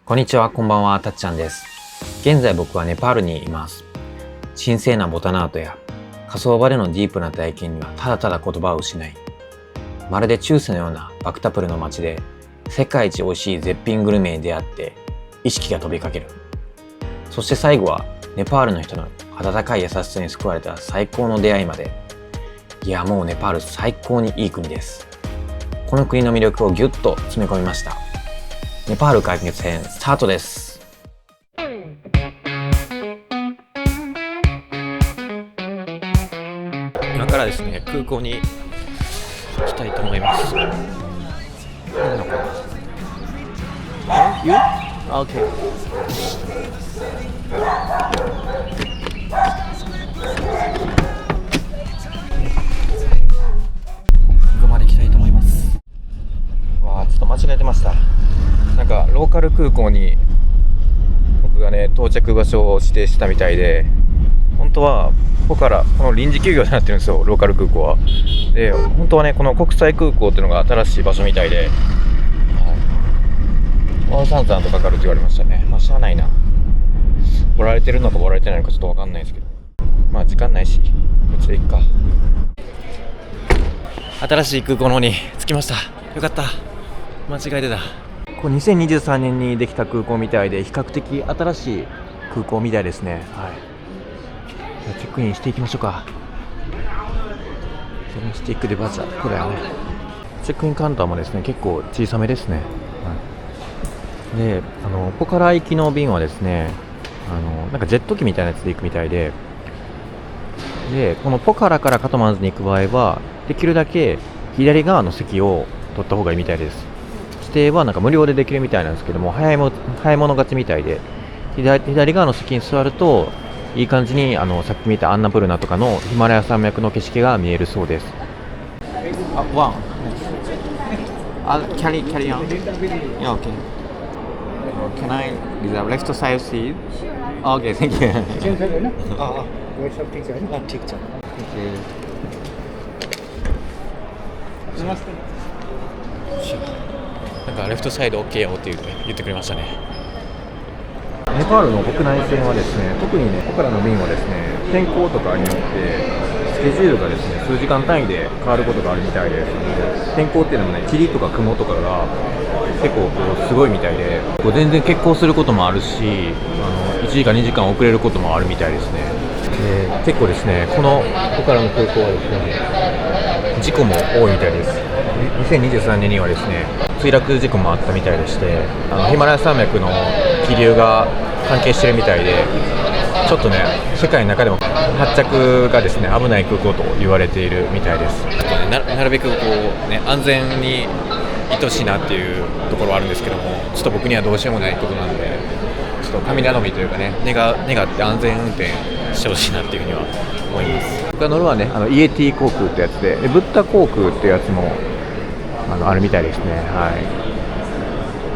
こんにちは、こんばんは、たっちゃんです。現在僕はネパールにいます。神聖なボタンアートや火葬場でのディープな体験にはただただ言葉を失い、まるで中世のようなバクタプルの街で世界一美味しい絶品グルメに出会って意識が飛びかける。そして最後はネパールの人の温かい優しさに救われた最高の出会いまで。いや、もうネパール最高にいい国です。この国の魅力をギュッと詰め込みました。ネパール解決編スタートです。今からですね、空港に来たいと思います。いいのかな？ You? Okay. 空港まで来たいと思います。わあ、ちょっと間違えてました。なんかローカル空港に僕がね到着場所を指定したみたいで、本当はここからこの臨時休業になってるんですよ、ローカル空港は。で、本当はねこの国際空港っていうのが新しい場所みたいで、ワンサンザンとかかるって言われましたね。まあしゃあないな、来られてるのか来られてないのかちょっと分かんないですけど、まあ時間ないしこっちでいっか。新しい空港の方に着きました。よかった、間違えてた。これ2023年にできた空港みたいで、比較的新しい空港みたいですね。はい、チェックインしていきましょうか。ドメスティックデバーチャー、これはね、チェックインカウンターもですね結構小さめですね。はい、で、ポカラ行きの便はですね、なんかジェット機みたいなやつで行くみたいで、このポカラからカトマンズに行く場合はできるだけ左側の席を取った方がいいみたいです。指定はなんか無料でできるみたいなんですけども、早い者勝ちみたいで、左側の席に座るといい感じにさっき見たアンナプルナとかのヒマラヤ山脈の景色が見えるそうです。ワンcarry on. Yeah, okay. Can I reserve left side seat? Okay, thank you. ठीक है.なんかレフトサイド OK よって言ってくれましたね。ネパールの国内線はですね、特にね、ポカラの便はですね、天候とかによってスケジュールがですね、数時間単位で変わることがあるみたいです。天候っていうのもね、霧とか雲とかが結構すごいみたいで、全然欠航することもあるし、1時間2時間遅れることもあるみたいですね。結構ですね、このポカラの空港はですね、事故も多いみたいです。2023年にはですね、墜落事故もあったみたいでして、ヒマラヤ山脈の気流が関係してるみたいで、ちょっとね、世界の中でも発着がですね危ない空港と言われているみたいです。なるべくこう、ね、安全にいてほしいなっていうところはあるんですけども、ちょっと僕にはどうしようもないことなんで、ちょっと神頼みというかね、願って安全運転してほしいなっていうふうには思います。僕が乗るはね、イエティ航空ってやつで、ブッダ航空ってやつもあるみたいですね。はい。こ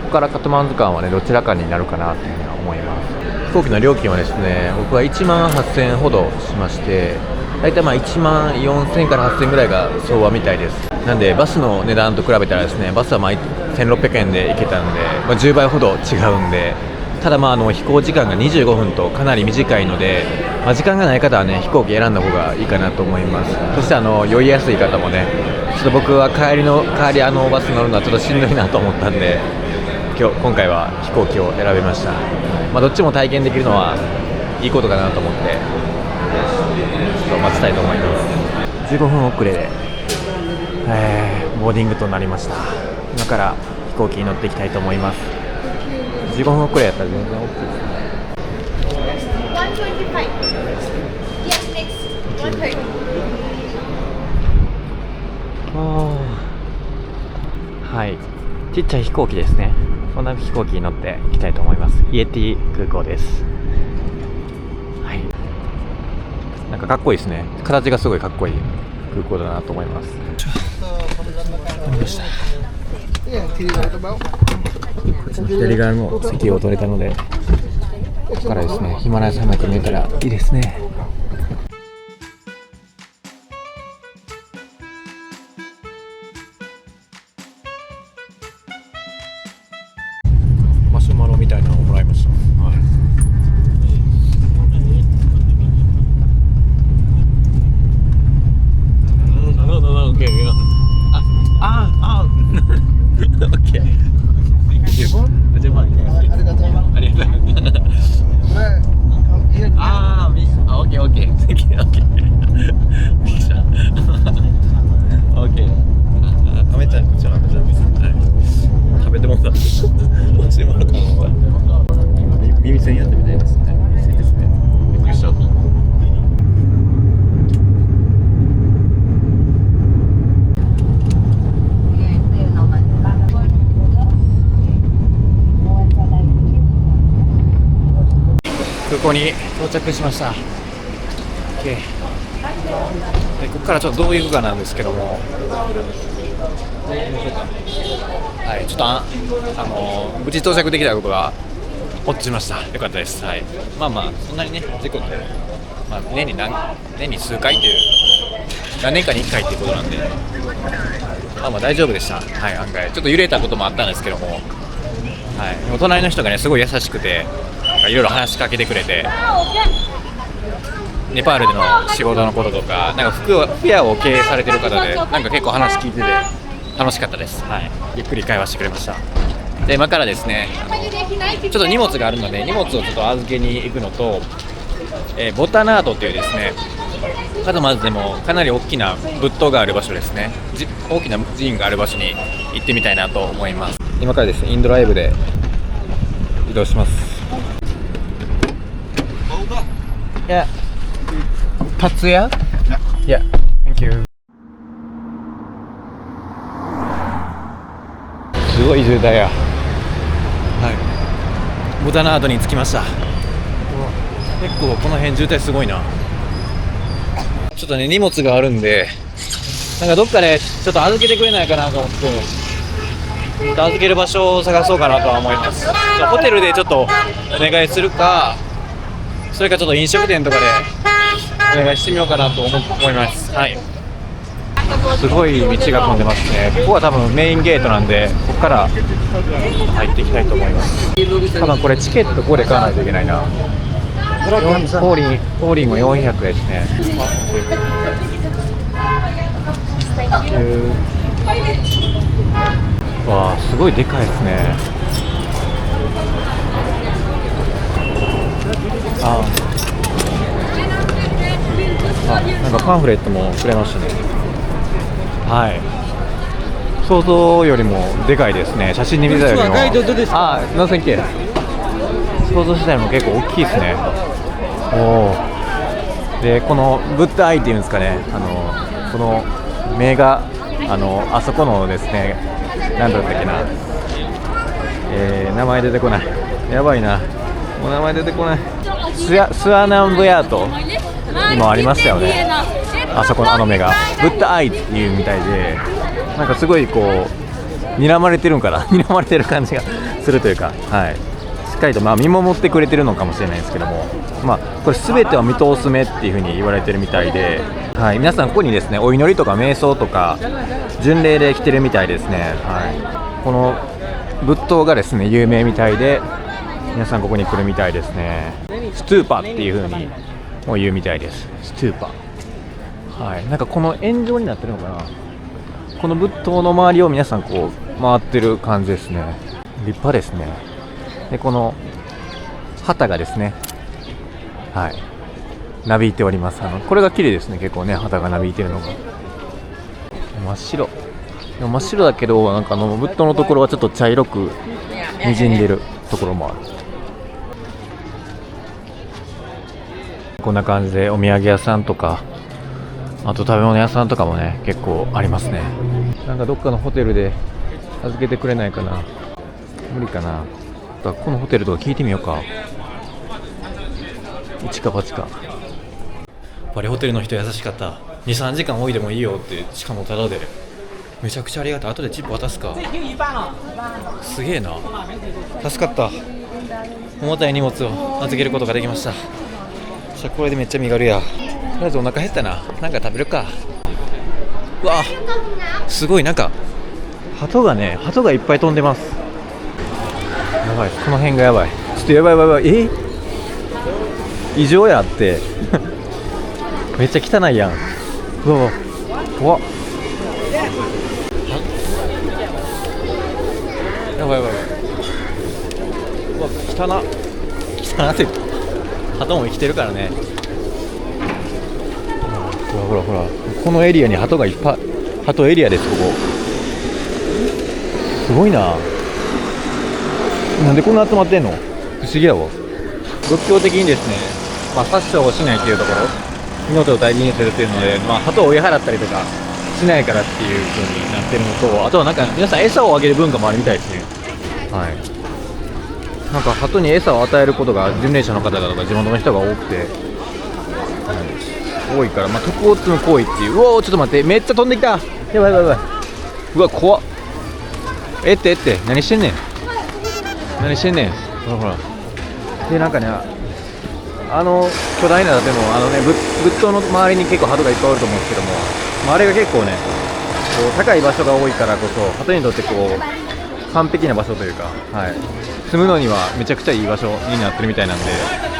こからカトマンズ間はね、どちらかになるかなというふうには思います。飛行機の料金はですね、僕は1万8000円ほどしまして、だいたい1万4000円から8000円ぐらいが相場みたいです。なんでバスの値段と比べたらですね、バスは1600円で行けたんで、10倍ほど違うんで、ただ飛行時間が25分とかなり短いので、時間がない方はね飛行機選んだ方がいいかなと思います。そして酔いやすい方もね、ちょっと僕は帰りバス乗るのはちょっとしんどいなと思ったんで、今回は飛行機を選びました。どっちも体験できるのはいいことかなと思って、ちょっと待ちたいと思います。15分遅れで、ボーディングとなりました。今から飛行機に乗っていきたいと思います。15分遅れやったら全然 OK ですね。はい、ちっちゃい飛行機ですね。こんな飛行機に乗っていきたいと思います。イエティ空港です。はい、なんかかっこいいですね。形がすごいかっこいい空港だなと思います。左側の席を取れたので、ここからですね、ヒマラヤ山脈見えたらいいですね。たいなのをもらいました。はい。OK。OK。食べてもらった。欲しいものかな。耳栓やってみたいですね。いいですね。びっくりした。空港に到着しました。OK。で、ここからちょっとどう行くかなんですけども、はい、ちょっと無事到着できたことがほっとしました。よかったです。はい。まあまあそんなにね事故って、まあ、年に数回っていう何年かに1回っていうことなんで、まあまあ大丈夫でした。はい、案外ちょっと揺れたこともあったんですけども、はい。でも隣の人がねすごい優しくて、いろいろ話しかけてくれて。ネパールでの仕事のこととか、なんかフェアを経営されてる方で、なんか結構話聞いてて楽しかったです。はい、ゆっくり会話してくれました。で、今からですね、ちょっと荷物があるので、荷物をちょっと預けに行くのと、ボタナードというですね、カトマンズでもかなり大きな仏塔がある場所ですね。大きな寺院がある場所に行ってみたいなと思います。今からですね、インドライブで移動します。いや。達也？いや、Thank you。すごい渋滞や。はい。ボタナードに着きました。結構この辺渋滞すごいな。ちょっとね荷物があるんで、なんかどっかでちょっと預けてくれないかなと思って、預ける場所を探そうかなとは思います。ホテルでちょっとお願いするか、それかちょっと飲食店とかでお願いしてみようかなと思います。はい。すごい道が混んでますね。ここは多分メインゲートなんで、ここから入っていきたいと思います。多分これチケットここで買わないといけないな。ポーリンは400ですね。わあ、すごいでかいですね。なんかパンフレットもくれましたね。はい。想像よりもでかいですね。写真で見たよりも。何千件。想像したよりも結構大きいですね。おお。で、このブッダアイっていうんですかね。この目があそこのですね。なんだったっけな。名前出てこない。やばいな。もう名前出てこない。スアナンブヤートにもありましたよね。あそこの目がブッダアイっていうみたいで、なんかすごいこう睨まれてるんかな睨まれてる感じがするというか、はい、しっかりと見守ってくれてるのかもしれないですけども、これ全てを見通す目っていう風に言われてるみたいで、はい、皆さんここにですねお祈りとか瞑想とか巡礼で来てるみたいですね。はい、この仏塔がですね有名みたいで、皆さんここに来るみたいですね。ストゥーパっていう風にもう言うみたいです。ストゥーパ。はい、なんかこの円状になってるのかな。この仏塔の周りを皆さんこう回ってる感じですね。立派ですね。でこの旗がですね、はい、なびいております。これが綺麗ですね。結構ね旗がなびいてるのが真っ白。でも真っ白だけど、なんか仏塔のところはちょっと茶色く滲んでるところもある。こんな感じでお土産屋さんとか、あと食べ物屋さんとかもね結構ありますね。なんかどっかのホテルで預けてくれないかな。無理かな。このホテルとか聞いてみようか。一か八か。やっぱりホテルの人優しかった。 2,3 時間多いでもいいよって、しかもタダで。めちゃくちゃありがたい。後でチップ渡すか。すげえな、助かった。重たい荷物を預けることができました。これでめっちゃ身軽や。とりあえずお腹減ったな。なんか食べるか。うわすごい、なんか鳩がいっぱい飛んでます。やばい、この辺がやばい。ちょっとやばいやばいやばい。異常やってめっちゃ汚いやん。うわ怖っ。やばいやばいやばい。うわ汚なって鳩も生きてるからね。ほらほらほら、このエリアに鳩がいっぱい。鳩エリアです。ここすごいな。なんでこんな集まってんの、不思議やわ。仏教的にですね、殺生をしないっていうところ、命を大事にするっていうので、鳩を追い払ったりとかしないからっていう風になってるのと、あとはなんか皆さん餌をあげる文化もあるみたいですね。はい。なんか鳩に餌を与えることが巡礼者の方だとか地元の人が多くて、多いから、徳を積む行為っていう。うわー、ちょっと待って、めっちゃ飛んできた。やばいやばいやばい。うわ怖っ。って何してんねん。何してんねん。ほらほら。でなんかね、巨大な建物、仏塔の周りに結構鳩がいっぱいおると思うんですけども、あれが結構ね、こう高い場所が多いからこそ、鳩にとってこう完璧な場所というか、はい、住むのにはめちゃくちゃいい場所になってるみたいなんで、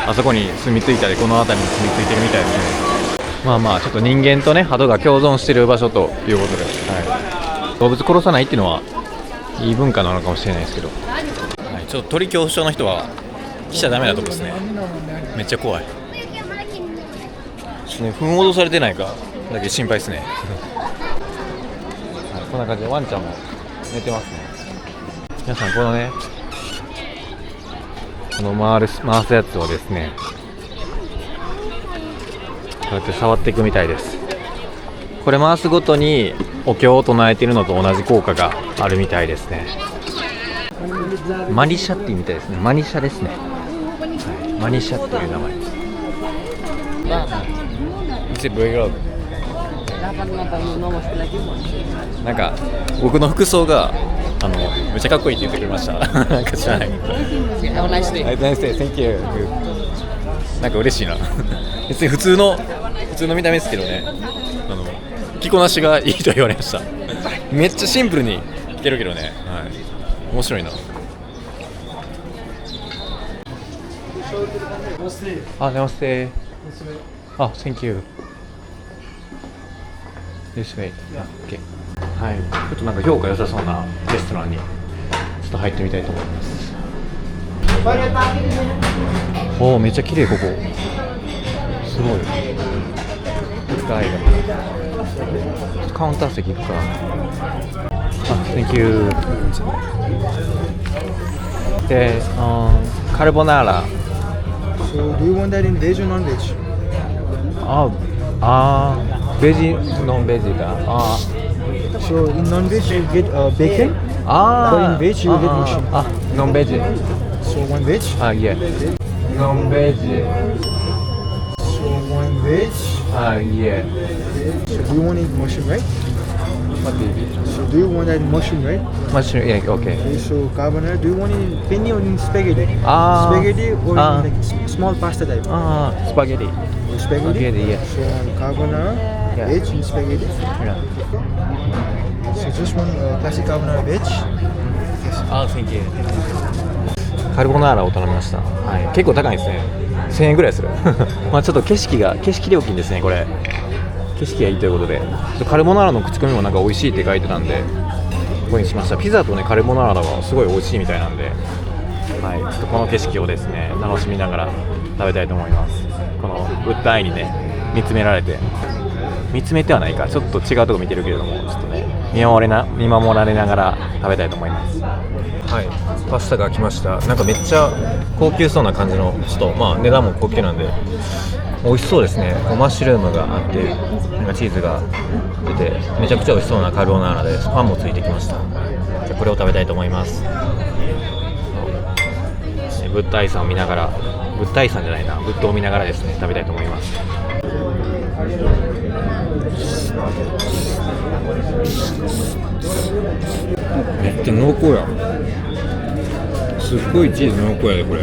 あそこに住み着いたり、この辺りに住み着いてるみたいですね。ちょっと人間とね、鳩が共存してる場所ということで、はい、動物殺さないっていうのはいい文化なのかもしれないですけど、はい、ちょっと鳥恐怖症の人は来ちゃダメなとこですね。めっちゃ怖い。ちょっとね、糞戻されてないかだけ心配ですね。はい、こんな感じでワンちゃんも寝てますね。皆さんこのね、この回すやつをですね、こうやって触っていくみたいです。これ回すごとにお経を唱えているのと同じ効果があるみたいですね。マニシャっていうみたいですね。マニシャですね。はい、マニシャっていう名前。なんか僕の服装がめっちゃかっこいいって言ってくれました。なんか知らない。なんか嬉しいな。別に普通の見た目ですけどね。着こなしがいいと言われました。めっちゃシンプルに着てるけどね。はい。面白いな。Namaste. Thank you. This way. Okay. はい。ちょっとなんか評価良さそうなレストランにちょっと入ってみたいと思います。おー、めっちゃ綺麗ここ。すごい。深いが。カウンター席行くか。Thank you. で、カルボナーラ。So, do you want that in veg or non-veg? Veggie, non-veggie だ。So, in non-veg you get bacon, but in veg you get mushroom. Non-veggie. So, one veg? Yeah. Non-veggie. So, one veg. Yeah. So, do you want it mushroom, right? What do you mean? So, do you want that mushroom, right? Mushroom, yeah, okay. Okay, so, carbonara, do you want it in penne or in spaghetti? Spaghetti or in like small pasta type? Spaghetti. Spaghetti? Spaghetti, yeah. So, carbonara, veg in spaghetti. Yeah. So, just one classic carbonara veg. Thank you. カルボナーラを頼みました。はい、結構高いですね。1000円ぐらいする。ちょっと景色料金ですね、これ。景色がいいということで、カルボナーラの口コミもなんか美味しいって書いてたんで、ここにしました。ピザとね、カルボナーラはすごい美味しいみたいなんで、はい、ちょっとこの景色をですね、楽しみながら食べたいと思います。このウッドアイにね、見つめられて、見つめてはないか、ちょっと違うとこ見てるけれども、ちょっとね、見守られながら食べたいと思います。はい、パスタが来ました。なんかめっちゃ高級そうな感じの、ちょっと値段も高級なんで美味しそうですね。マッシュルームがあって、なんかチーズが出て、めちゃくちゃ美味しそうなカルボナーラです。パンもついてきました。じゃこれを食べたいと思います。ブッダアイさんを見ながら、ブッダアイさんじゃないな、ブッドを見ながらですね、食べたいと思います。めっちゃ濃厚や。すっごいチーズ濃厚やでこれ。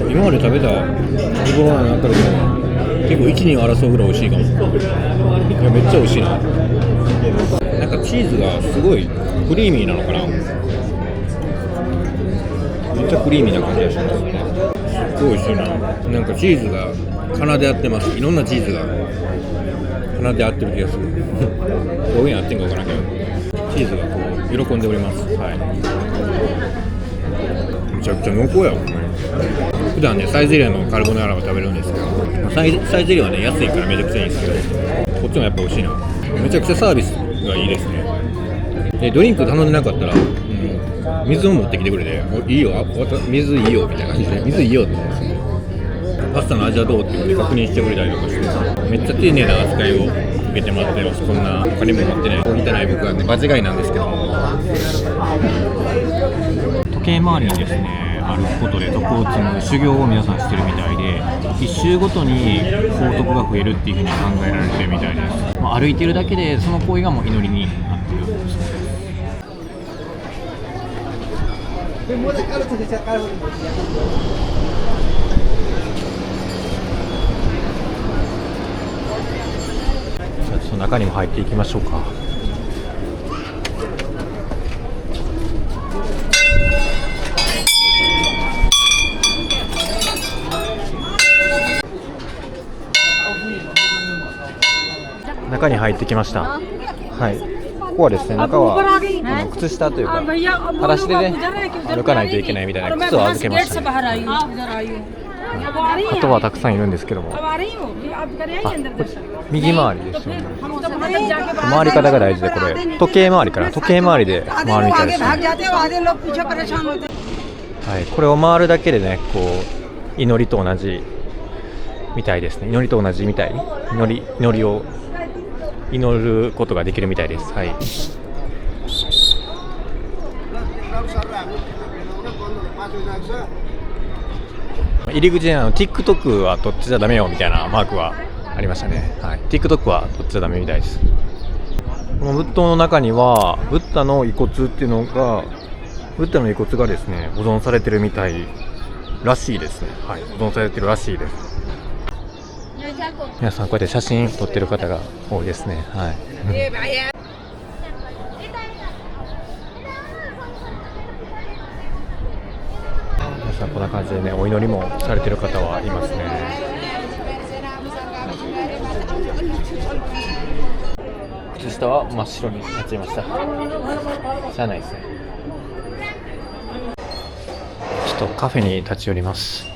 今まで食べたカルボナーラの中でも結構1、2を争うぐらい美味しいかも。いやめっちゃ美味しいな。なんかチーズがすごいクリーミーなのかな。クリーミーな感じがしますね。すっごい美味しいな。なんかチーズが奏で合ってます。いろんなチーズが奏で合ってる気がする。どういうのやってんかわからんけど、チーズがこう喜んでおります。はい。めちゃくちゃ濃厚やわ。普段ねサイゼリヤのカルボナーラを食べるんですけど、サイゼリヤはね安いからめちゃくちゃいいんですけど、こっちもやっぱ美味しいな。めちゃくちゃサービスがいいですね。でドリンク頼んでなかったら、水を持ってきてくれて、いいよ、水いいよみたいな感じで、水いいよって言うんですよ。パスタの味はどうっていうの確認してくれたりとかして、めっちゃ丁寧な扱いを受けてもらってます。こんなお金も持ってない、こういたない僕はね場違いなんですけども、時計回りにですね歩くことで徳を積む修行を皆さんしてるみたいで、1周ごとに幸徳が増えるっていうふうに考えられてるみたいです。歩いてるだけでその行為がもう祈りになっているそうです。ちょっと中にも入っていきましょうか。中に入ってきました。はい。ここはですね、中は靴下というか裸足でね歩かないといけないみたいな靴を預けましたね。あとはたくさんいるんですけども、右回りですよね。回り方が大事で、これ時計回りから時計回りで回るみたいですね。はい、これを回るだけでね、こう祈りと同じみたいですね。祈りと同じみたい、祈りを祈ることができるみたいです。はい。入り口にTikTok は撮っちゃダメよみたいなマークはありましたね。はい。TikTok は撮っちゃダメみたいです。この仏塔の中にはブッダの遺骨っていうのが、ブッダの遺骨がですね保存されてるみたいらしいですね。はい。保存されてるらしいです。皆さんこうやって写真撮ってる方が多いですね。はい。皆さんこんな感じでね、お祈りもされてる方はいますね。靴下は真っ白になっちゃいました。しゃあないですね。ちょっとカフェに立ち寄ります。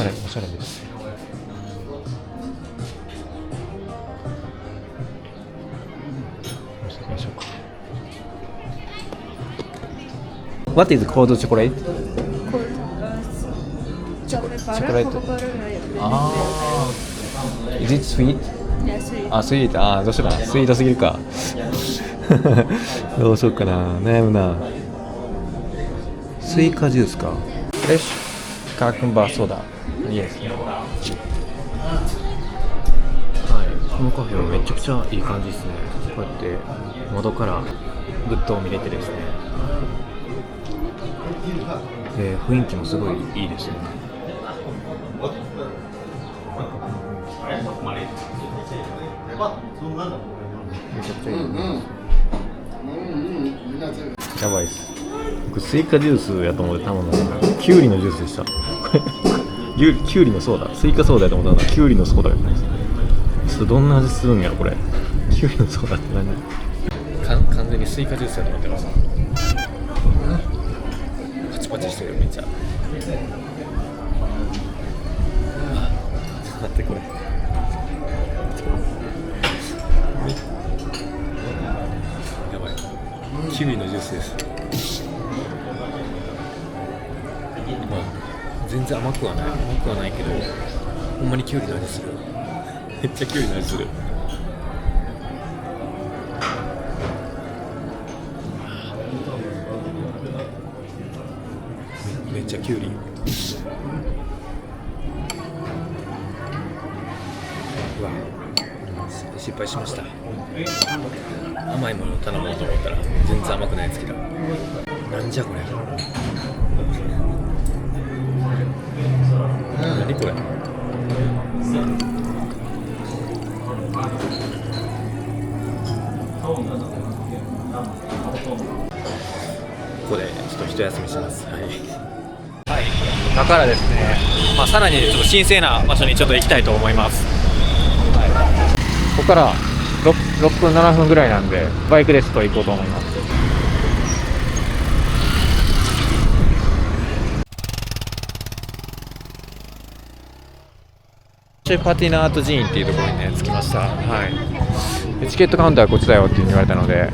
おしゃれです。What is cold chocolate? Chocolate. Is it sweet? Yeah, sweet. どうしようかな。スイートすぎるか。どうしようかな。悩むな。スイカジュースか。フレッシュカークンバーソーダ。いいですね。はい。このカフェはめちゃくちゃいい感じですね。こうやって窓から仏塔を見れてですね。で、雰囲気もすごいいいですね。めちゃくちゃいい。やばいっす。僕スイカジュースやと思って頼んだのがキュウリのジュースでした。キュウリのソーダ、スイカソーダやと思ったのがキュウリのソーダがないです。ちょっとどんな味するんやろこれ。キュウリのソーダって何？完全にスイカジュースやと思ってます。パチパチしてるめっちゃ。待ってこれ。やばい。キウイのジュースです。まあ全然甘くはないけど、ほんまにキウイの味する。めっちゃキウイの味する。めっちゃキュウリ。うわ、失敗しました。甘いものを頼もうと思ったら全然甘くないやつ来た。なんじゃこれ。何これ。ここでちょっと一休みします。はい。はい。だからですね、さらにちょっと神聖な場所にちょっと行きたいと思います。はい、ここから 6分7分ぐらいなんでバイクでちょっと行こうと思います。パティナート寺院っていうところにね着きました。はい。チケットカウンターはこっちだよって言われたので、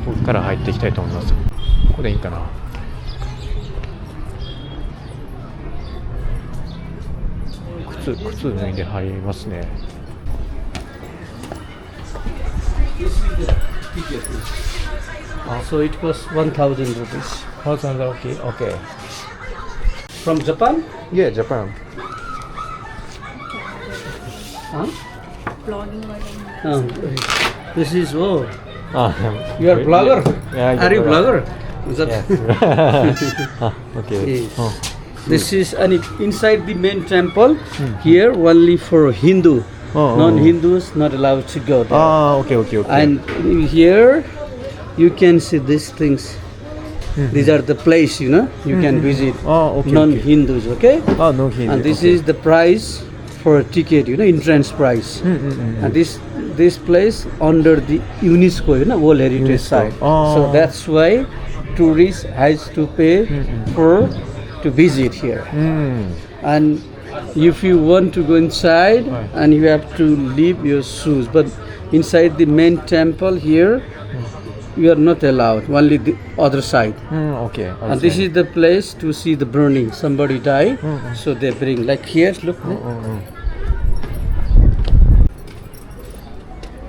ここから入っていきたいと思います。ここでいいかな。靴脱いで入りますね。So it was 1,000 rupees. 1,000 okay. Okay. From Japan? Yeah, Japan. Huh? Vlogging This is you are You blogger? Yeah, Are you blogger? Yes. Okay. Yes. This is inside the main temple. Here only for Hindu. Non-Hindus not allowed to go there. Okay. And here you can see these things. These are the place, you can visit. Okay. Non-Hindus, okay? No Hindu. And this is the price for a ticket, entrance price. And this place under the UNESCO, World Heritage Site. So that's why tourists has to pay to visit here. And if you want to go inside, and you have to leave your shoes, but inside the main temple here, you are not allowed. Only the other side. Okay. And this is the place to see the burning. Somebody died, so they bring like here. Look,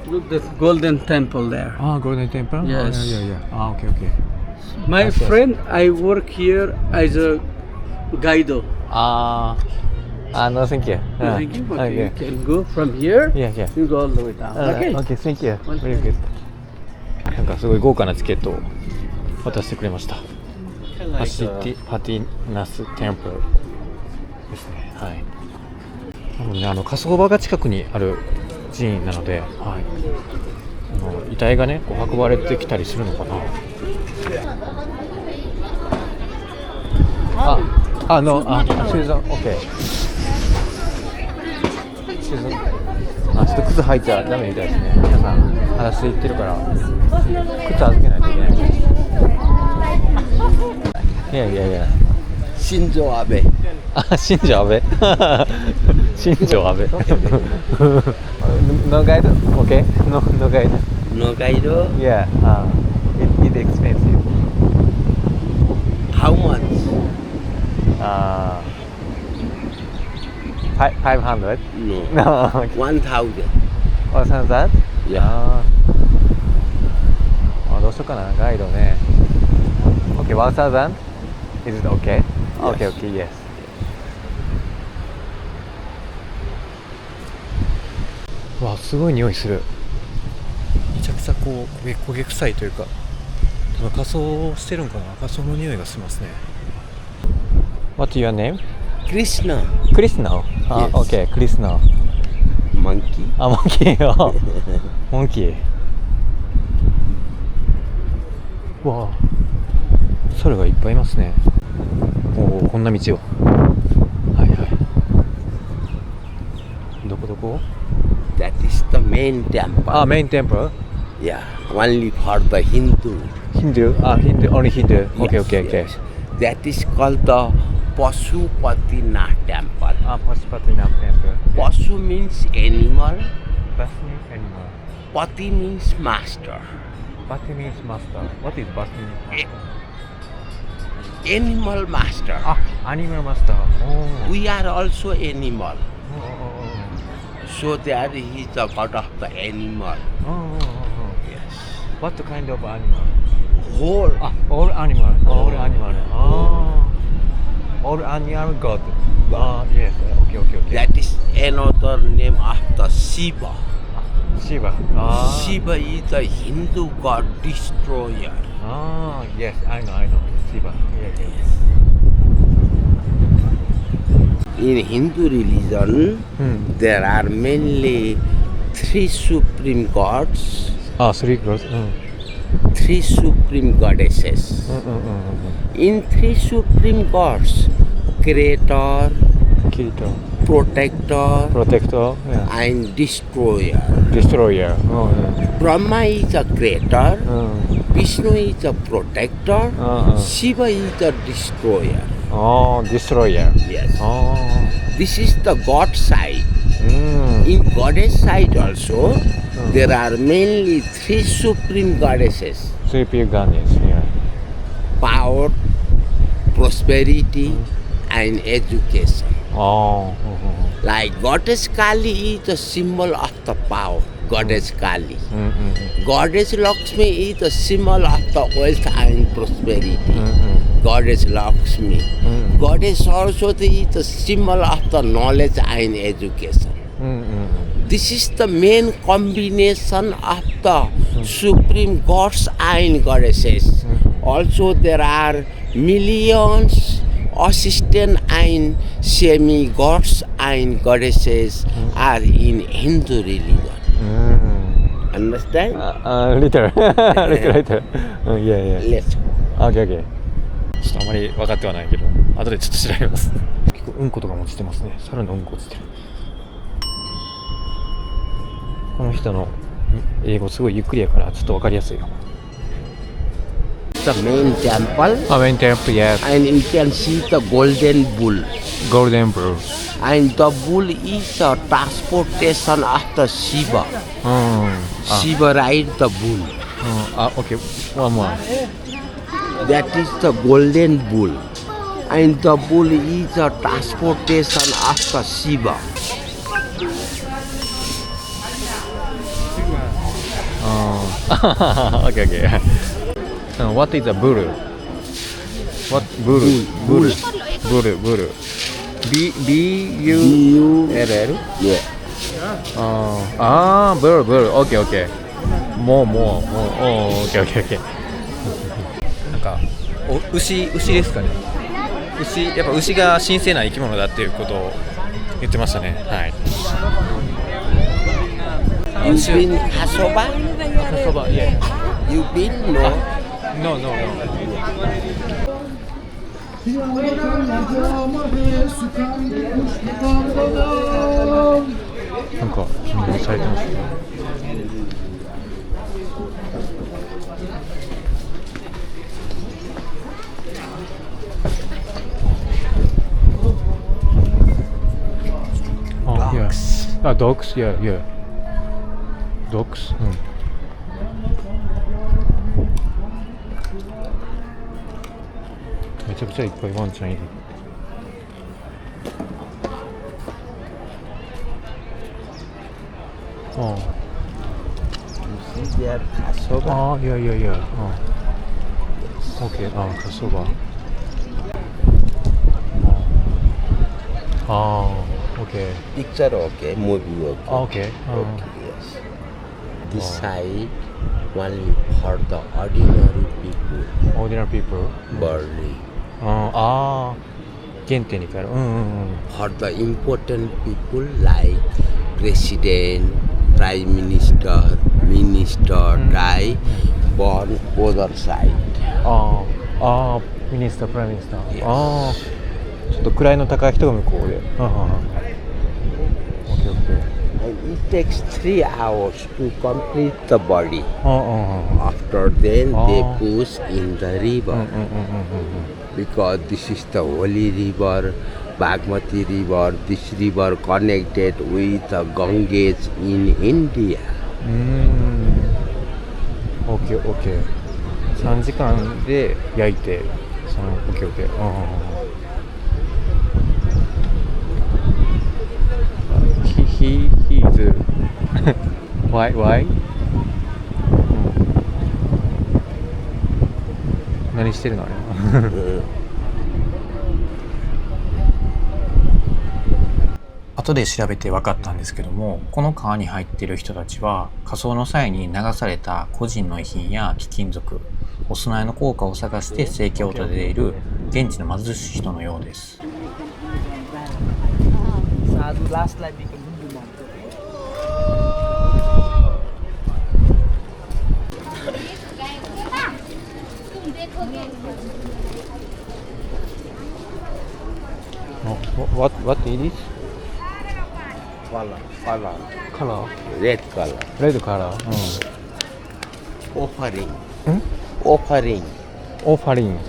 look the golden temple there. Golden Temple. Yes. Yeah. Okay. My friend, I work here as a guido. No, thank you. Thank you. Okay, you can go from here. Yeah. You go all the way down. Okay. Okay, thank you. Very good. なんかすごい豪華なチケットを渡してくれました。パティナステンプルですね。はい。なので火葬場が近くにある寺院なので、はい。遺体がねこう運ばれてきたりするのかな。No, she's okay. ちょっと靴履いちゃダメみたいですね。皆さん裸足で行ってるから靴預けないといけない。いや。新庄阿部。新庄阿部。新庄阿部。No guide? Okay? No guide? No guide? Yeah. It's expensive. How much? 500? No. 1,000. 1,000? Yeah. どうしようかな、ガイドね。Okay, 1,000? Is it okay? Okay, yes. わ、すごい匂いする。めちゃくちゃこう焦げ臭いというか、多分仮装してるんかな。仮装の匂いがしますね。What's your name? Krishna. Krishna. Yes. Okay, Krishna. Monkey. Monkey. Monkey. わあ、猿がいっぱいいますね。こんな道を。はい。どこ That is the main temple. Main temple? Yeah, only for the Hindu. Hindu? Only Hindu. Okay. Yes. That is called the Pasupatinath temple. Pasupatinath temple. Pasu means animal. Pasu means animal. Pati means master. Pati means master. What is Pati means master? Animal master. Animal master. We are also animal. So there he is the god of the animal. Yes. What kind of animal? Whole. All animal. All animal god. Yes. Okay. That is another name of the Shiva. Shiva. Shiva is the Hindu god destroyer. Yes, I know. Shiva. Yes. In Hindu religion, there are mainly three supreme gods. あ、3 girls? うん。 Three supreme goddesses. うんうんうんうん。 In three supreme gods, creator, キリト、 protector, プロテクト、and destroyer. ディストロイヤー。うん Brahma is a creator, うん。 Vishnu is a protector, Shiva is a destroyer. ああ、ディストロイヤー。 Yes. あ This is the God side. あ。うん。 In goddess side also, there are mainly three supreme goddesses: 3P ガンですね。 power, prosperity, and education. ああ。Like Goddess Kali is the symbol of the power, Goddess Kali. うんうんうん。 Goddess Lakshmi is the symbol of the wealth and prosperity. うんうん。 Goddess Lakshmi. うん Goddess Saraswati is the symbol of the knowledge and education. うんうんうん。 This is the main combination of the supreme gods and goddesses. Also, there are millions assistant and semi-gods and goddesses are in Hindu religion. うん。 Understand? あ、リトル。リトル、リトル。うん、いやいや。 Let's go. あ、オッケーオッケー。ちょっとあまり分かってはないけど、後でちょっと調べます。結構うんことかも落ちてますね。猿のうんこ落ちてる。この人の英語すごいゆっくりやからちょっと分かりやすいよ。The main temple, あ、メインテンプル、yes. and you can see the golden bull. ゴールデンブルー。And the bull is a transportation of the Shiva. うん。あ、 Shiva ride the bull. うん、あ、オッケー。ワンワン。 That is the golden bull. And the bull is a transportation of the Shiva. オッケーオッケー。What is a bull? What bull? Bull. Bull. Bull. B-U-L-L? Yeah. ああ、ブルブル。オッケーオッケー。もう、オッケーオッケーオッケー。なんか、牛ですかね。やっぱ牛が神聖な生き物だっていうことを言ってましたね。はい。You been Hasoba? Hasoba, yeah. You been? No. No. なんか信号されてますね。あ、yes. あ、dogs, yeah. dogs? うん。めちゃくちゃいっぱいワンちゃんいる。ああ。You see there Hasoba? ああ、いや。オッケー、ああ、火そば。ああ、オッケー。 Picture okay, movie okay. あ、オッケー。Okay, yes. This side only for the ordinary people. オーディナルピープル。Burning. ああ、原点に帰る。For the important people like president, prime minister, minister, die born other side. ああ、ミニスター、プライミニスター。 Yes. ああ、ちょっと位の高い人が向こうで。オッケー。 And it takes 3 hours to complete the body. あ After then they Oh. push in the river. Because this is the holy river, Bagmati river. This river connected with the Ganges in India. オッケー。3時間で焼いて、オッケー。He's why? 何してるのあれは。後で調べて分かったんですけども、この川に入っている人たちは火葬の際に流された個人の遺品や貴金属、お供えの効果を探して生計を立てている現地の貧しい人のようです。what it is? Color. Color. Red color. Red color. Offering. Offering.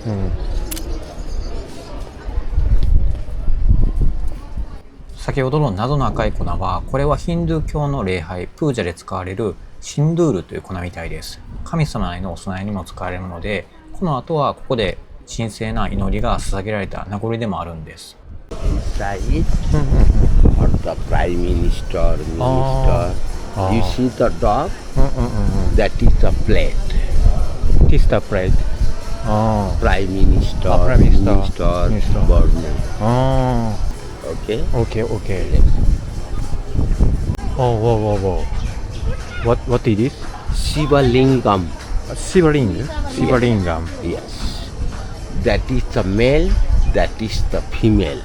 先ほどの謎の赤い粉は、これはヒンドゥー教の礼拝プージャで使われるシンドゥールという粉みたいです。神様へのお供えにも使われるので、この後はここで神聖な祈りが捧げられた名残でもあるんです。Inside or the prime minister. You see the dog? That is the plate. This the plate. Prime minister. Prime minister. Minister. Government. Okay. Okay. Whoa. What it is? Shiva Lingam. Shivalingam. Yes. That is the male. That is the female.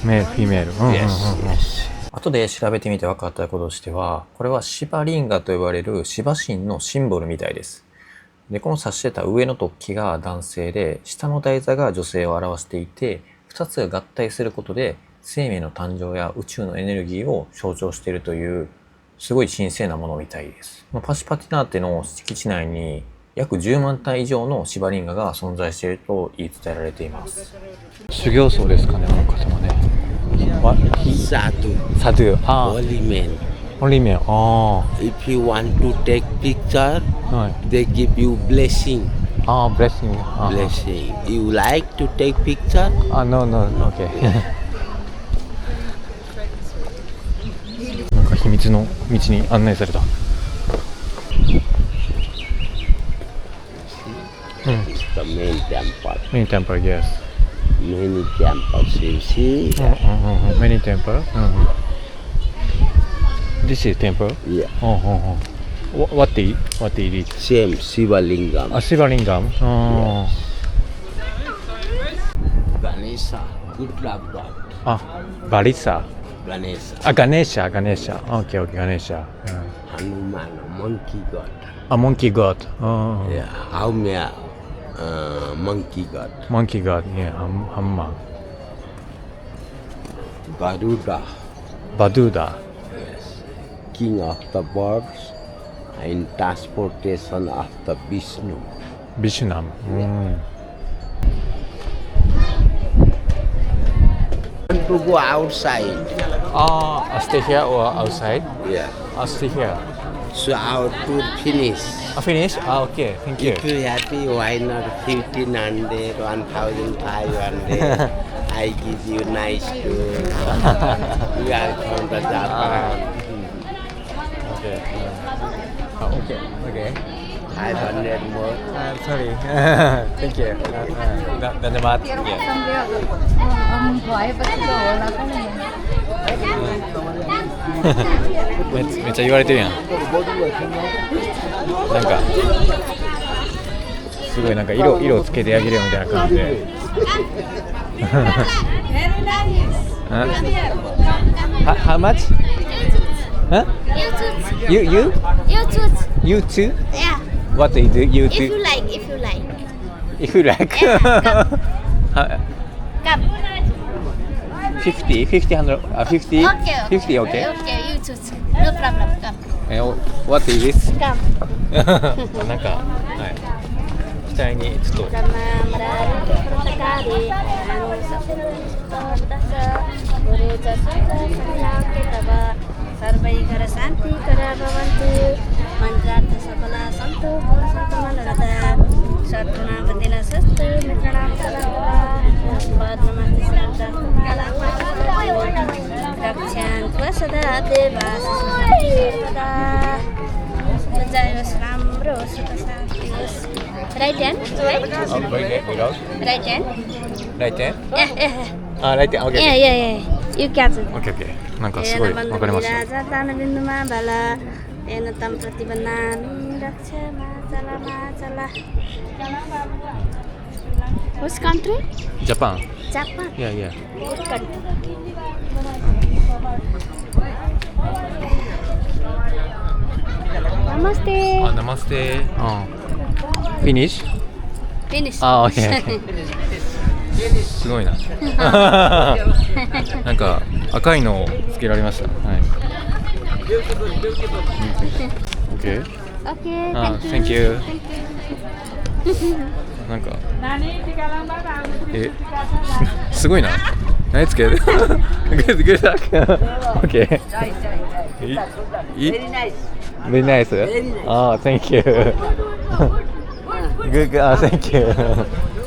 Male, female. Yes. 後で調べてみて分かったこととしては、これはシバリンガと呼ばれるシバ神のシンボルみたいです。で、この指してた上の突起が男性で、下の台座が女性を表していて、2つが合体することで生命の誕生や宇宙のエネルギーを象徴しているという、すごい神聖なものみたいです。パシュパティナーテの敷地内に約10万体以上のシバリンガが存在していると言い伝えられています。修行僧ですかね、この方はね。Sadhu. Sadhu. Holy man. Holy man. If you want to take picture, はい。they give you blessing. Blessing. Blessing. You like to take picture? No, okay. なんか秘密の道に案内された。It's the main temple. Many temple, yes. Many temples, you see? Many temple. This is temple. Yeah. What it is? Same Shiva Lingam. Shivalingam. Ganesha. Good luck God. Barisa. Ganesha. Ganesha. Okay, Ganesha. Hanuman, monkey god. Monkey god. Yeah. Haumya, monkey god. Monkey god. Yeah. Hanuman. Baduda. Yes. King of the birds and transportation of the Vishnu. Vishnam. Want to go outside? Stay here or outside? Yeah. Stay here. So our tour finish. Finish? Okay. Thank you. If you happy, why not 1,500, 1,500? I give you nice tour. We are from the Japan. Okay. 500 more. Sorry. Thank you. Dhanyawad.めっちゃ言われてるやん。なんかすごいなんか色をつけてあげるよみたいな感じで。How much? Huh? You too? Yeah. What do you do? You If too? you like. If you like. Come. 50? 100? 50? Okay. 50, okay. Okay, you choose. No problem. Come. What is this? Come. なんか、はい。額にちょっと。 Sama merari pertekari, anu sapura dasa, guru jasa samyak kitaba, sarbai gara santi gara bawantu, mantrartha sabala santu santu manarata, satna bandina sastu mitrana kalakala, padnamati sarata kalakala, rakshan tvasada deva sada, Jaya Sramro Sutasatius. Right hand, right? Without? Right hand. Right hand? Yeah. Right hand, okay. Yeah. You catch it. Okay. なんかすごいわかりますよ。 Jatana binduma bala, enatam pratibanan, daksha macala. Which country? Japan. Japan. Yeah. Good country. Namaste. Namaste. Finish? Finish. Okay. すごいななんか赤いのをつけられました。はい。OK? Okay, Thank you. なんかすごいな。何つける？Good luck. Okay. Very nice. Very nice. Thank you. Good. Thank you.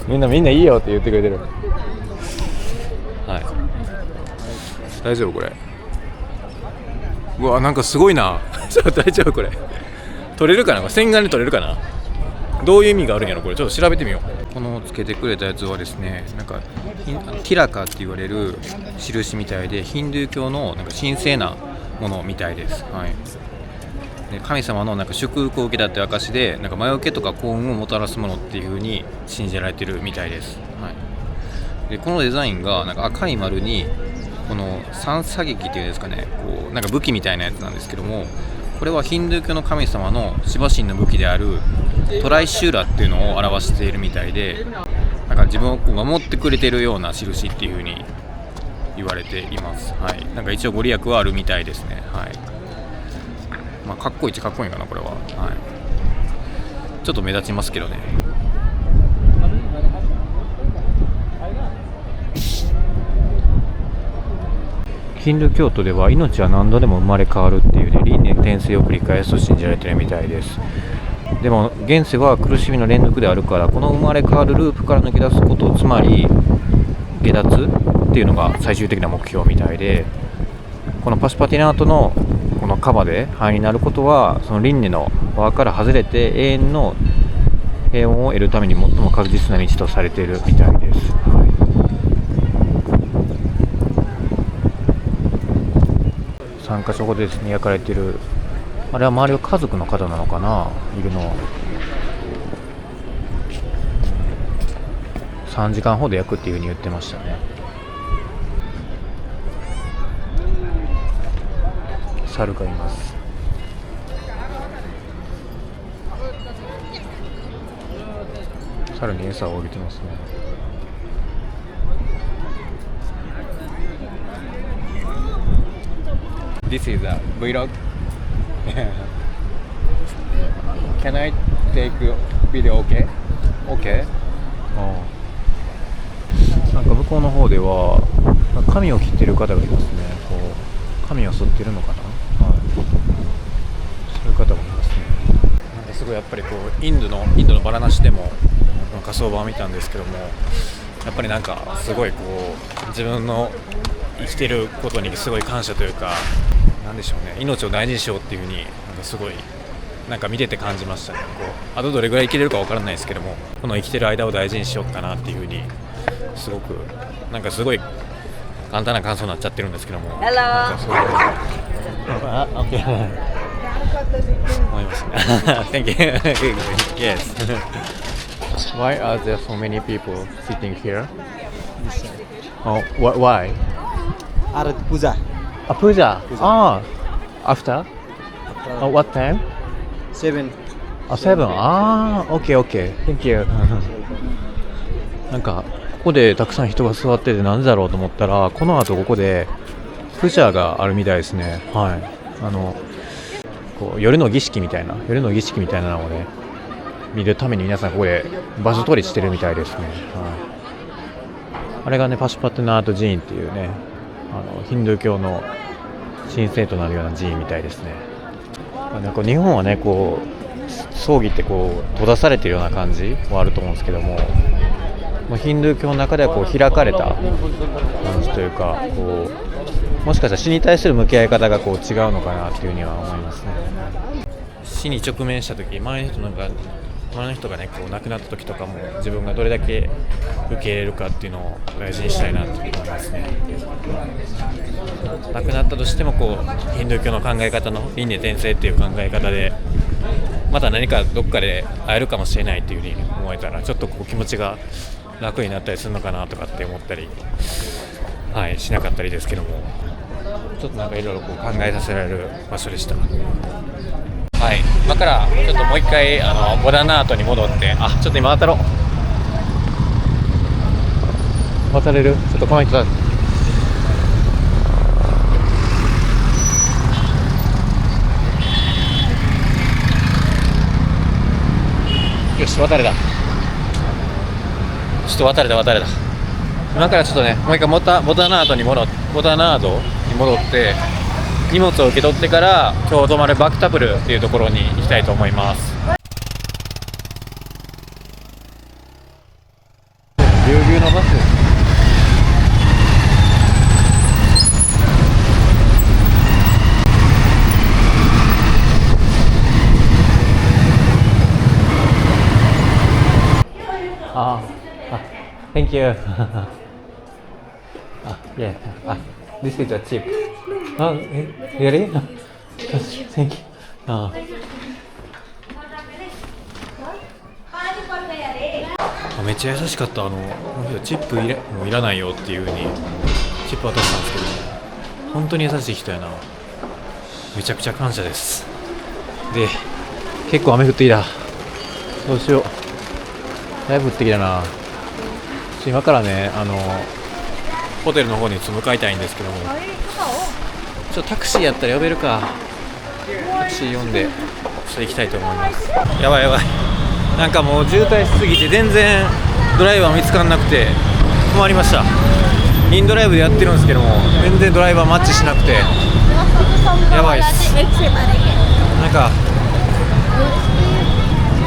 みんないいよって言ってくれてる。はい。大丈夫これ？うわ、なんかすごいな。大丈夫これ？取れるかな？洗顔で取れるかな？どういう意味があるんやろこれ。ちょっと調べてみよう。このつけてくれたやつはですね、なんかティラカって言われる印みたいで、ヒンドゥー教のなんか神聖なものみたいです。はい。で神様のなんか祝福を受けたって証で、なんか魔除けとか幸運をもたらすものっていう風に信じられてるみたいです。はい。でこのデザインがなんか赤い丸にこの三叉戟っていうんですかね、こうなんか武器みたいなやつなんですけども、これはヒンドゥー教の神様のシバ神の武器であるトライシューラっていうのを表しているみたいで、なんか自分を守ってくれているような印っていう風に言われています。はい。なんか一応ご利益はあるみたいですね。はい。まあかっこいいっちゃかっこいいかなこれは。はい。ちょっと目立ちますけどね。ヒンドゥー教徒では命は何度でも生まれ変わるっていうね、輪廻転生を繰り返すと信じられているみたいです。でも現世は苦しみの連続であるから、この生まれ変わるループから抜け出すこと、つまり下脱っていうのが最終的な目標みたいで、このパシュパティナートのこのカバで灰になることは、その輪廻の輪から外れて永遠の平穏を得るために最も確実な道とされているみたいです。はい。3カ所ほどですね、焼かれている。あれは周りは家族の方なのかな、いるの。3時間ほど焼くっていう風に言ってましたね。猿がいます。猿に餌をあげてますね。This is a vlog. Can I take video? Okay? Okay? なんか向こうの方では髪を切ってる方がいますね。こう髪を剃ってるのかな、はい、そういう方もいますね。なんかすごいやっぱりこうインドのバラナシでも火葬場を見たんですけども、やっぱりなんかすごいこう自分の生きてることにすごい感謝というか、なんでしょうね、命を大事にしようっていう風になんかすごいなんか見てて感じましたね。こうあとどれぐらい生きれるかわからないですけども、この生きてる間を大事にしようかなっていう風にすごくなんかすごい簡単な感想になっちゃってるんですけども、なんかそういう思いますね。Thank you. Yes. Why are there so many people sitting here? Oh, why? Arat puja. Puja. Ah, after? What time? 7. 7. Okay, okay. Thank you. なんかここでたくさん人が座っててなんでだろうと思ったら、この後ここでプジャーがあるみたいですね。はい。こう夜の儀式みたいなのをね見るために皆さんここで場所取りしてるみたいですね。はい。あれがねパシュパティナート寺院っていうね、ヒンドゥー教の神聖となるような寺院みたいですね。なんか日本はねこう葬儀ってこう閉ざされてるような感じはあると思うんですけども、ヒンドゥー教の中ではこう開かれた感じというか、こうもしかしたら死に対する向き合い方がこう違うのかなっていうふうには思いますね。死に直面した時、周りの人がねこう亡くなった時とかも自分がどれだけ受け入れるかっていうのを大事にしたいなと思いますね。亡くなったとしてもこうヒンドゥー教の考え方の輪廻転生っていう考え方でまた何かどっかで会えるかもしれないっていうふうに思えたら、ちょっとこう気持ちが楽になったりするのかなとかって思ったり、はい、しなかったりですけども、ちょっとなんかいろいろ考えさせられる場所でした。はい、今からちょっともう一回ボダナートに戻って、ちょっと今当たろう。渡れる？ちょっとこの人だ。よし、渡れた。ちょっと渡れた。今からちょっとね、もう一回ボタナードに戻って荷物を受け取ってから今日泊まるバクタプルっていうところに行きたいと思います。ぎゅうぎゅうのバス。Thank you. Yeah. This is a chip. Really? Thank you. めっちゃ優しかった。チップもういらないよっていう風にチップ渡したんですけど、本当に優しい人やな。めちゃくちゃ感謝です。で、結構雨降ってきた。どうしよう。だいぶ降ってきたな。今からね、ホテルの方に向かいたいんですけども、ちょっとタクシーやったら呼べるか。タクシー呼んで行きたいと思います。やばい。なんかもう渋滞しすぎて全然ドライバー見つからなくて困りました。インドライブでやってるんですけども、全然ドライバーマッチしなくてやばいっす。なんか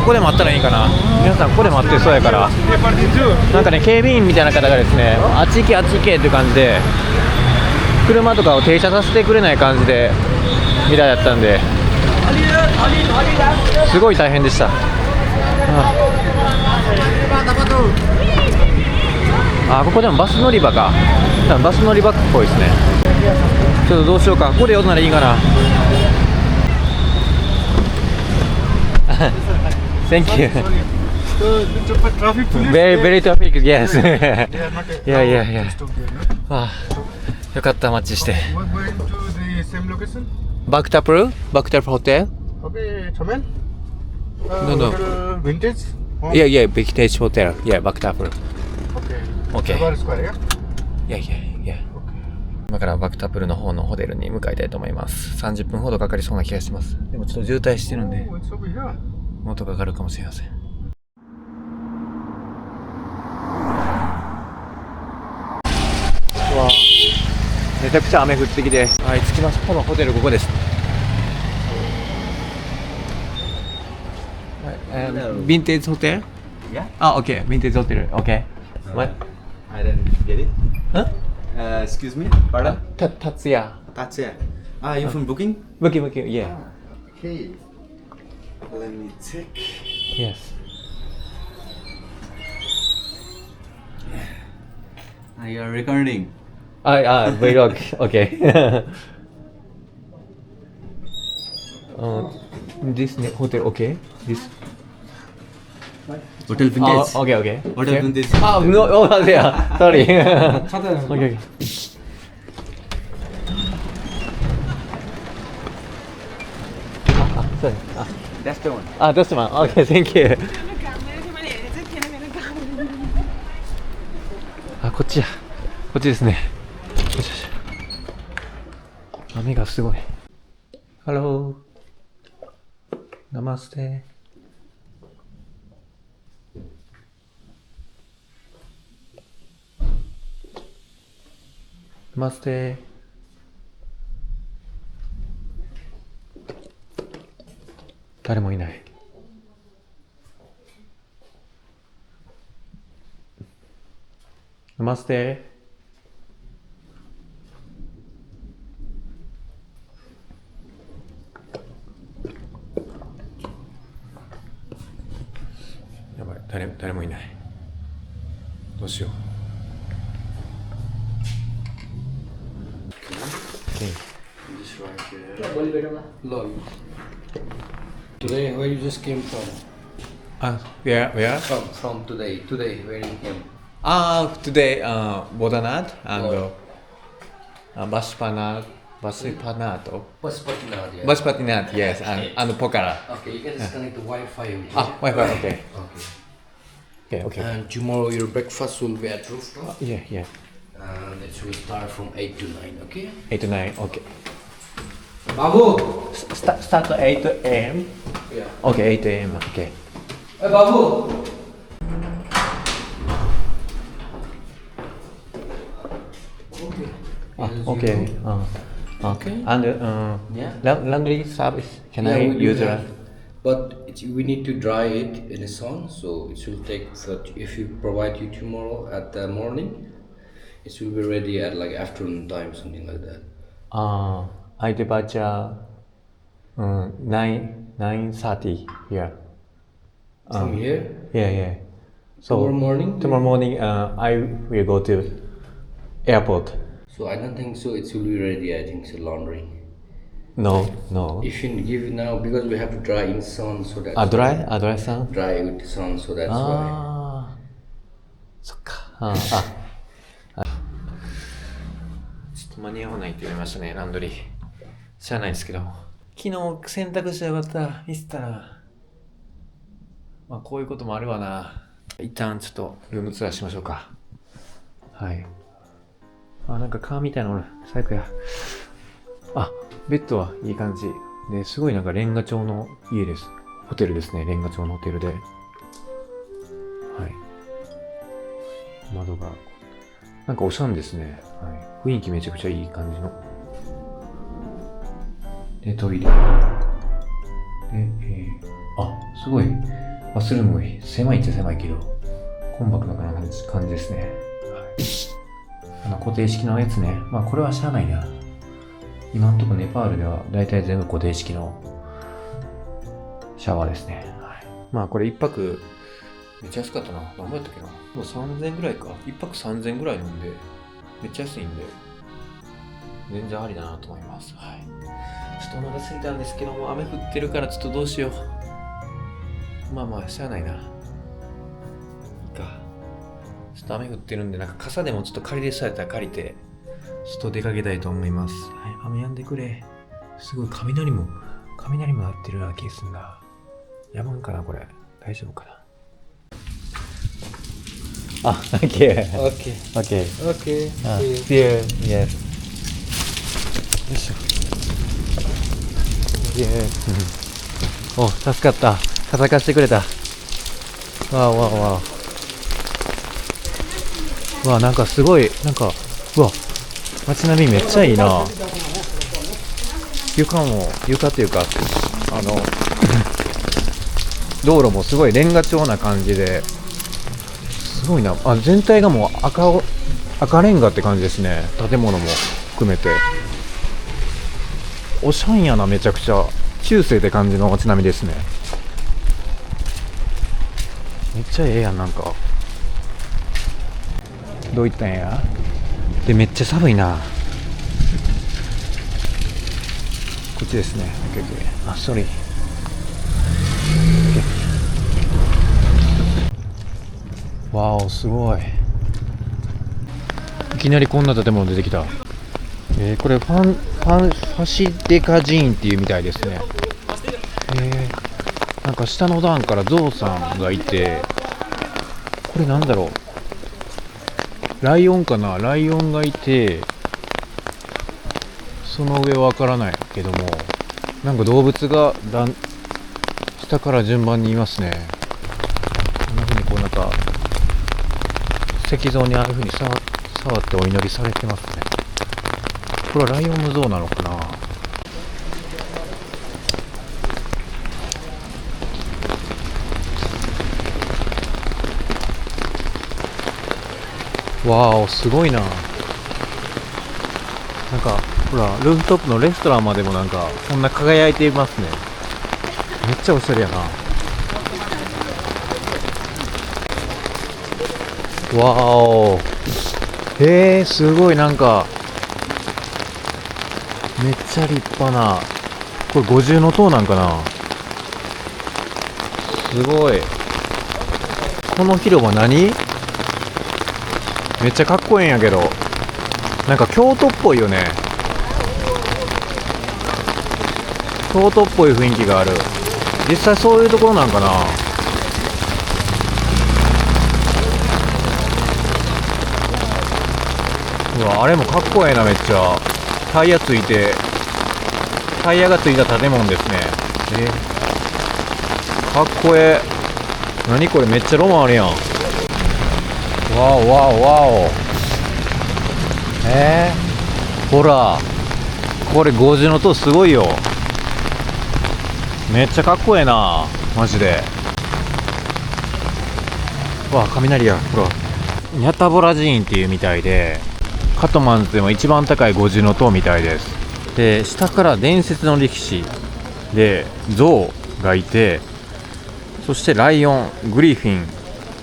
ここで待ったらいいかな。皆さんここで待ってそうやから、なんかね、警備員みたいな方がですね、あっち行けっていう感じで車とかを停車させてくれない感じでみたいだったんで、すごい大変でした。ここでもバス乗り場か。多分バス乗り場っぽいですね。ちょっとどうしようか。ここで呼んだらいいかな。Thank you. Very traffic, yes. Yeah. よかった、マッチして。バクタプルホテル？ Okay, Chaman? No. Vintage? Yeah, Vintage Hotel. Yeah,バクタプル。Okay. Okay. Square, yeah? Yeah. 今からバクタプルの方のホテルに向かいたいと思います。30分ほどかかりそうな気がします。でもちょっと渋滞してるんで、 Oh, it's over here. もっとかかるかもしれません。わあ、めちゃくちゃ雨降ってきて、はい、着きました。多分ホテルここです。ヴィンテージホテル？ Yeah. OK、ヴィンテージホテル。OK。What? I didn't get it. Huh? Excuse me? Pardon? Tatsuya. Tatsuya. You from booking? Booking, yeah. Okay. Let me check. Yes. You are recording. Vlog. Okay. This hotel, okay? This. Hotel Vintage. Okay. Hotel Vintage. No, yeah. Sorry. Okay. Sorry. That's the one. That's the one. Okay, thank you. こっちですね。よし。雨がすごい。Hello. Namaste. Namaste. 誰もいない。Namaste.やばい、誰もいない。どうしよう。Just right here. Log. Today, where you just came from? Where? From today. Today, where you came? Today, Bodanad and Bashpanato. Paspatinad, yeah. Bashpatinat, yes, and Pokhara. Okay, you can just connect the Wi-Fi. Wi-Fi, okay. Okay, okay. And tomorrow your breakfast will be at rooftop. Yeah, yeah. And it will start from 8 to 9, okay? 8 to 9, okay. Babu! Start at 8 a.m.? Yeah. Okay, 8 a.m. Okay. Hey, Babu! Okay. Okay. And Yeah. laundry service, can Yeah, I we do use have. it? But we need to dry it in the sun, so it will take. If you provide you tomorrow at the morning, it will be ready at like afternoon time, something like that. I departure 9:30 here. From here, Yeah, yeah. So tomorrow morning. tomorrow morning, I will go to airport. So I don't think so. It will be ready. I think so. Laundry. No. If you give it now, because we have to dry in sun, so that's Dry? Dry sun? dry with the sun, so that's why. そっか。ちょっと間に合わないって言われましたね、ランドリー。知らないですけど。昨日洗濯してよかった。ミスったな。まあこういうこともあるわな。一旦ちょっとルームツアーしましょうか。はい。なんか川みたいなのおる。最高や。ベッドはいい感じ。で、すごいなんかレンガ調の家です。ホテルですね。レンガ調のホテルで。はい。窓が。なんかおしゃんですね。はい。雰囲気めちゃくちゃいい感じの。で、トイレ。で、すごい。バスルームが狭いっちゃ狭いけど、コンパクトな感じですね。はい。固定式のやつね。まあこれは知らないな。今のところネパールでは大体全部固定式のシャワーですね。はい、まあこれ一泊めっちゃ安かったな。何倍やったっけな。もう3000円ぐらいか。一泊3000円ぐらいなんで、めっちゃ安いんで、全然ありだなと思います。はい。ちょっとお腹空いたんですけども、雨降ってるからちょっとどうしよう。まあ、しゃあないな。いいか。ちょっと雨降ってるんで、なんか傘でもちょっと借りれそうやったら借りて、ちょっと出かけたいと思います。はい、雨止んでくれ。すごい雷も鳴ってるような気がするんだ。やまんかなこれ。大丈夫かな。OK。Okay. OK。Okay. See you. Yes。よいしょ。お、助かった。傘貸してくれた。わあ、なんかすごい、なんか、街並みめっちゃいいな。床っていうか、道路もすごいレンガ調な感じで、すごいな。全体がもう赤レンガって感じですね。建物も含めて。おしゃんやな、めちゃくちゃ。中世って感じの街並みですね。めっちゃええやん、なんか。どういったんや。で、めっちゃ寒いな。こっちですね。ソリー。わお、すごい。いきなりこんな建物出てきた。これファシデカ寺院っていうみたいですね。なんか下の段からゾウさんがいて、これなんだろう。ライオンかな。ライオンがいて、その上わからないけども、なんか動物が下から順番にいますね。こんな風にこうなんか石像にああいう風に触ってお祈りされてますね。これはライオンの像なのかな。わーお、すごいな。なんかほら、ルーフトップのレストランまでもなんかこんな輝いていますね。めっちゃおしゃれやな。わーお、すごい。なんかめっちゃ立派な、これ五重塔なんかな。すごい。この広場何？めっちゃかっこいいんやけど、なんか京都っぽいよね。京都っぽい雰囲気がある。実際そういうところなんかな。うわ、あれもかっこええな、めっちゃ。タイヤがついた建物ですね。かっこええ。何これ、めっちゃロマンあるやん。わおわおわお。ほら、これ5時の塔すごいよ。めっちゃかっこええな、マジで。わあ、雷や。ほら、ニャタボラ寺院っていうみたいで、カトマンズでも一番高い5時の塔みたいです。で、下から伝説の力士で象がいて、そしてライオン、グリフィン、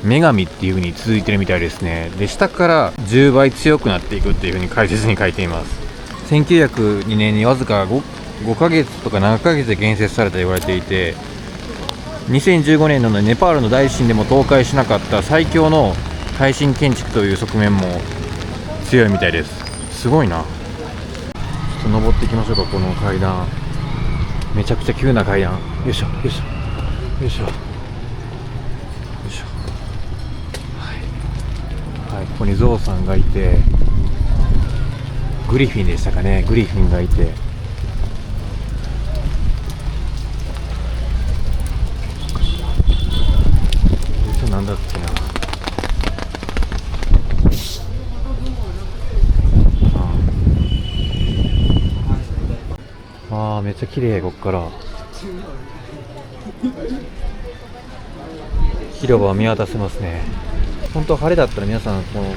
女神っていう風に続いてるみたいですね。で、下から10倍強くなっていくっていう風に解説に書いています。1902年にわずか 5ヶ月とか7ヶ月で建設されたと言われていて、2015年のネパールの大地震でも倒壊しなかった最強の耐震建築という側面も強いみたいです。すごいな。ちょっと登っていきましょうか、この階段。めちゃくちゃ急な階段。よいしょよいしょよいしょよいしょ。はい、ここにゾウさんがいて、グリフィンでしたかね、グリフィンがいて、こいつなんだっけな。ああ、めっちゃ綺麗。こっから広場を見渡せますね。本当は晴れだったら皆さんこの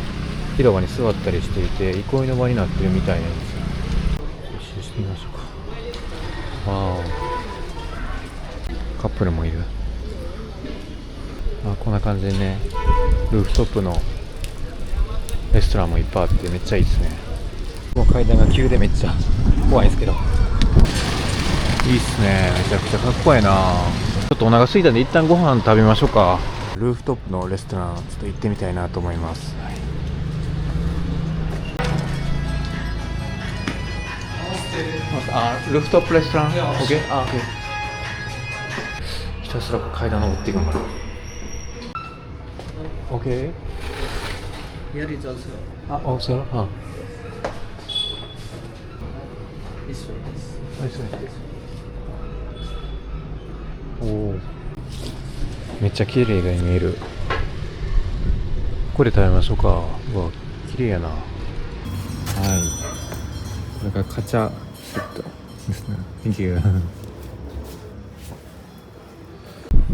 広場に座ったりしていて、憩いの場になってるみたいなんですよ。一周してみましょうか。わー、カップルもいる。こんな感じでね、ルーフトップのレストランもいっぱいあってめっちゃいいですね。もう階段が急でめっちゃ怖いですけどいいっすね。めちゃくちゃかっこいいな。ちょっとお腹空いたんで一旦ご飯食べましょうか。ルーフトップのレストランちょっと行ってみたいなと思います。ルーフトップレストラン OK？ ひたすら階段登っていくのかな。 OK？ Here is also also? this way. おお、めっちゃ綺麗が見える。これ食べましょうか。うわ、綺麗やな。はい、これがカチャセットですね。Thank you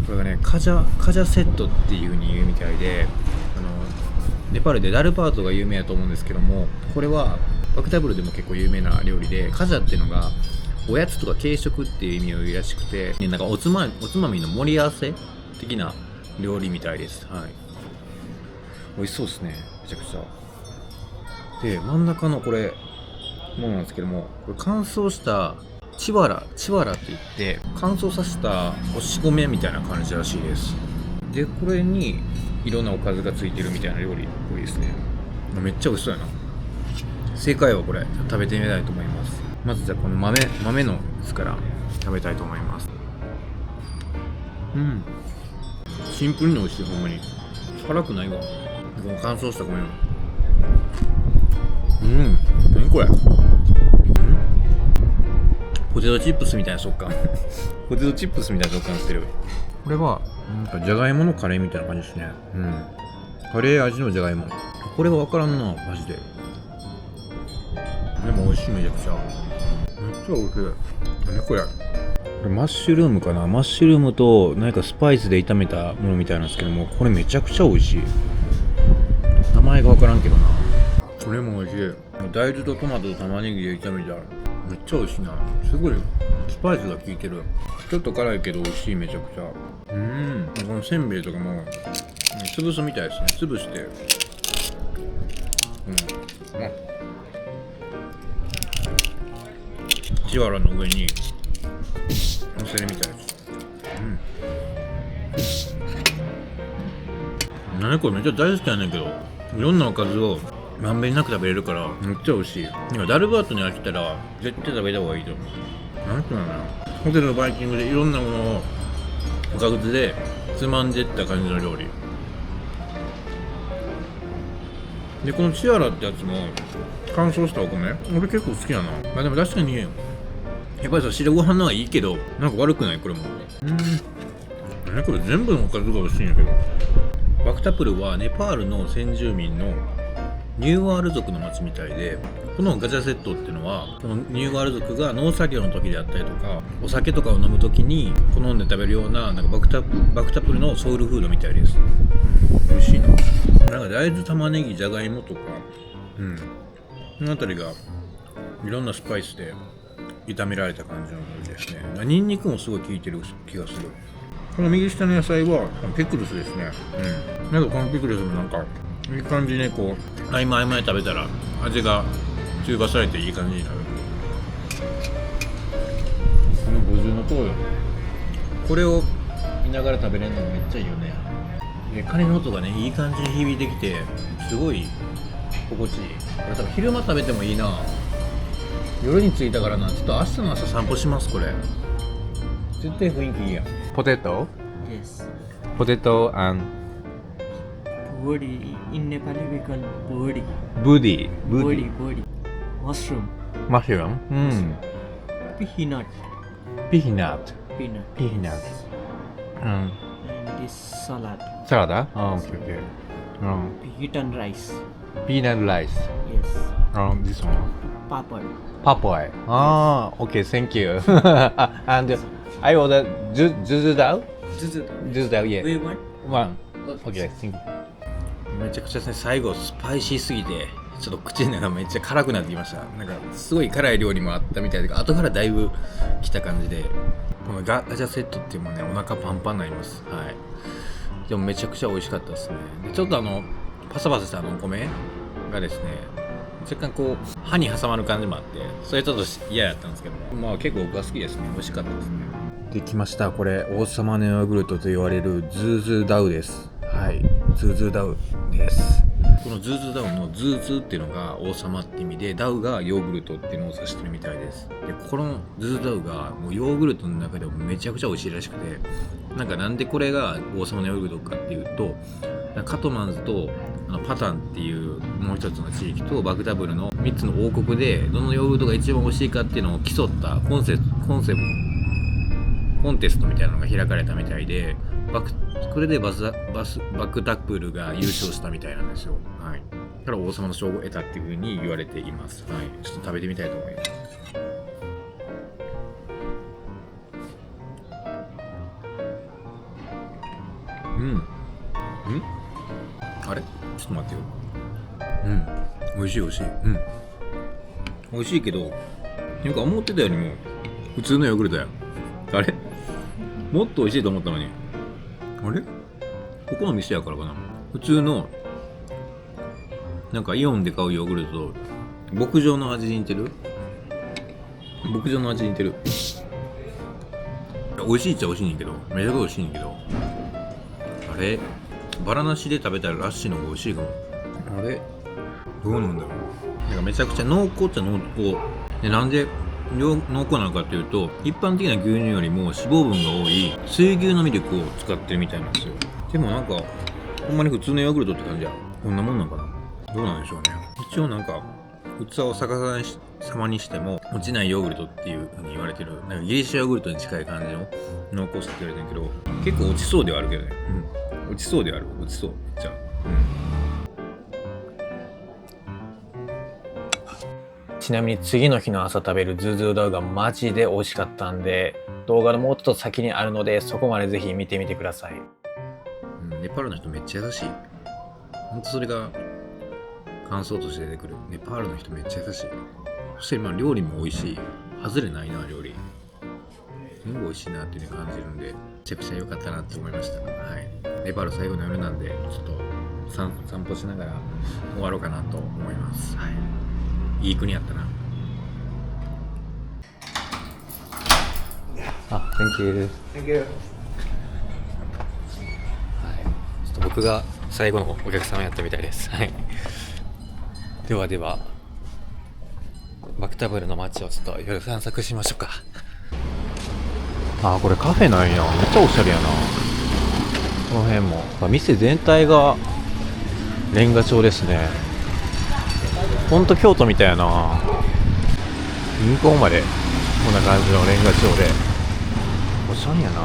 これがね、カジャセットっていう風に言うみたいで、ネパールでダルパートが有名だと思うんですけども、これはバクタブルでも結構有名な料理で、カジャっていうのがおやつとか軽食っていう意味を言うらしくて、なんかおつまみの盛り合わせ的な料理みたいです。はい、美味しそうですね、めちゃくちゃ。で、真ん中のこれものなんですけども、これ乾燥したチワラって言って乾燥させた干し米みたいな感じらしいです。で、これにいろんなおかずがついてるみたいな料理っぽいですね。めっちゃ美味しそうやな。正解はこれ食べてみたいと思います。まずじゃあこの豆のやつから食べたいと思います。シンプルに美味しい。ほんまに辛くないわ。この乾燥した米は何これ。ポテトチップスみたいな食感ポテトチップスみたいな食感してる。これはなんかじゃがいものカレーみたいな感じですね。カレー味のじゃがいも。これは分からんな、マジで。でも美味しい。めちゃくちゃめっちゃ美味しい。何これ。これマッシュルームかな。マッシュルームと何かスパイスで炒めたものみたいなんですけども、これめちゃくちゃ美味しい。名前が分からんけどな。これも美味しい。大豆とトマトと玉ねぎで炒めたらめっちゃ美味しいな。すごいスパイスが効いてる。ちょっと辛いけど美味しい。めちゃくちゃ。このせんべいとかも潰すみたいですね。潰してチワラの上に乗せるみたいです。何これ。めっちゃ大好きやねんけど、いろんなおかずをまんべんなく食べれるからめっちゃ美味しい。今ダルバートに飽きたら絶対食べた方がいいと思う。なんていうのかな、ホテルのバイキングでいろんなものをおかずでつまんでった感じの料理。でこのチアラってやつも乾燥したお米俺結構好きやな。まあでも確かにやっぱりさ白ご飯の方がいいけどなんか悪くないこれも。何これ全部のおかずが美味しいんやけど。バクタプルはネパールの先住民のニューワール族の町みたいで、このガチャセットっていうのはこのニューワール族が農作業の時であったりとかお酒とかを飲む時に好んで食べるような、 なんかバクタプルのソウルフードみたいです。美味しいな。なんか大豆、玉ねぎ、じゃがいもとかこの辺りがいろんなスパイスで炒められた感じの料理ですね。ニンニクもすごい効いてる気がする。この右下の野菜はピクルスですね。なんかこのピクルスもなんかいい感じでこう合間合間で食べたら味が中和されていい感じになる。この五重の塔よ、これを見ながら食べれるのめっちゃいいよね。で鐘の音がねいい感じに響いてきてすごい心地いい。これ多分昼間食べてもいいな。夜に着いたからな。ちょっと明日の朝散歩します。これ絶対雰囲気いいやん。ポテト Yes. ポテト and Bodi. In Nepali we call bodi. ブディ Bodi. Mushroom. マッシュルームPeanut. ピーナッツ Peanut. ピーナッツ And this salad. サラダオッケーオッケーHeat and rice. ピーナッツライス Yes. this one Papad. Papaya. Ah, okay, thank you. And I order Juzu Dao? Juzu Dao, yeah. We want? One. Okay, thank you. めちゃくちゃですね、最後スパイシーすぎて、ちょっと口の中がめっちゃ辛くなってきました。なんか、すごい辛い料理もあったみたいで、後からだいぶ来た感じで、このガチャセットっていうのもね、お腹パンパンになります。はい。でもめちゃくちゃ美味しかったですね。でちょっとパサパサしたお米がですね、若干こう歯に挟まる感じもあって、それちょっと嫌だったんですけど、まあ結構僕は好きですね。美味しかったですね。できました。これ王様のヨーグルトと言われるズーズーダウです。はい、ズーズーダウです。このズーズーダウのズーズーっていうのが王様って意味で、ダウがヨーグルトっていうのを指してるみたいです。でこのズーズーダウがもうヨーグルトの中でもめちゃくちゃ美味しいらしくて、なんでこれが王様のヨーグルトかっていうと、カトマンズとパタンっていうもう一つの地域とバグダブルの3つの王国でどのヨーグルトが一番美味しいかっていうのを競ったコンテストみたいなのが開かれたみたいで、これでバクダブルが優勝したみたいなんですよ。はい。だから王様の称号を得たっていう風に言われています。はい。ちょっと食べてみたいと思います。あれちょっと待ってよ。美味しい美味しい。美味しいけど、なんか思ってたよりも普通のヨーグルトや。あれもっと美味しいと思ったのに。あれここの店やからかな。普通のなんかイオンで買うヨーグルトと牧場の味に似てる。牧場の味に似てる。美味しいっちゃ美味しいねんけど、めちゃくちゃ美味しいねんけど、あれバラなしで食べたらラッシーの方が美味しいかも。あれどうなんだろう。なんかめちゃくちゃ濃厚っちゃ濃厚で、なんで濃厚なのかっていうと、一般的な牛乳よりも脂肪分が多い水牛のミルクを使ってるみたいなんですよ。でもなんかほんまに普通のヨーグルトって感じや。こんなもんなんかな。どうなんでしょうね。一応なんか器を逆さまにしても落ちないヨーグルトっていう風に言われてる、なんかギリシャヨーグルトに近い感じの濃厚さって言われてるけど、結構落ちそうではあるけどね。落ちそうである。落ちそう。じゃあ。ちなみに次の日の朝食べるズーズーダウがマジで美味しかったんで、動画のもうちょっと先にあるので、そこまでぜひ見てみてください。ネパールの人めっちゃ優しい。ほんとそれが感想として出てくる。ネパールの人めっちゃ優しい。そして今料理も美味しい。外れないな、料理。全部美味しいなっていう感じるんで、めちゃくちゃ良かったなって思いました。はい。ネパール最後の夜なんで、ちょっと散歩しながら終わろうかなと思います。はい。いい国やったな。Thank you. Thank you. はい。ちょっと僕が最後のお客様やったみたいです。はい。ではでは、バクタブルの街をちょっと夜散策しましょうか。これカフェなんや。めっちゃおしゃれやな。この辺も。店全体がレンガ調ですね。ほんと京都みたいやな。銀行までこんな感じのレンガ調でおしゃれやな。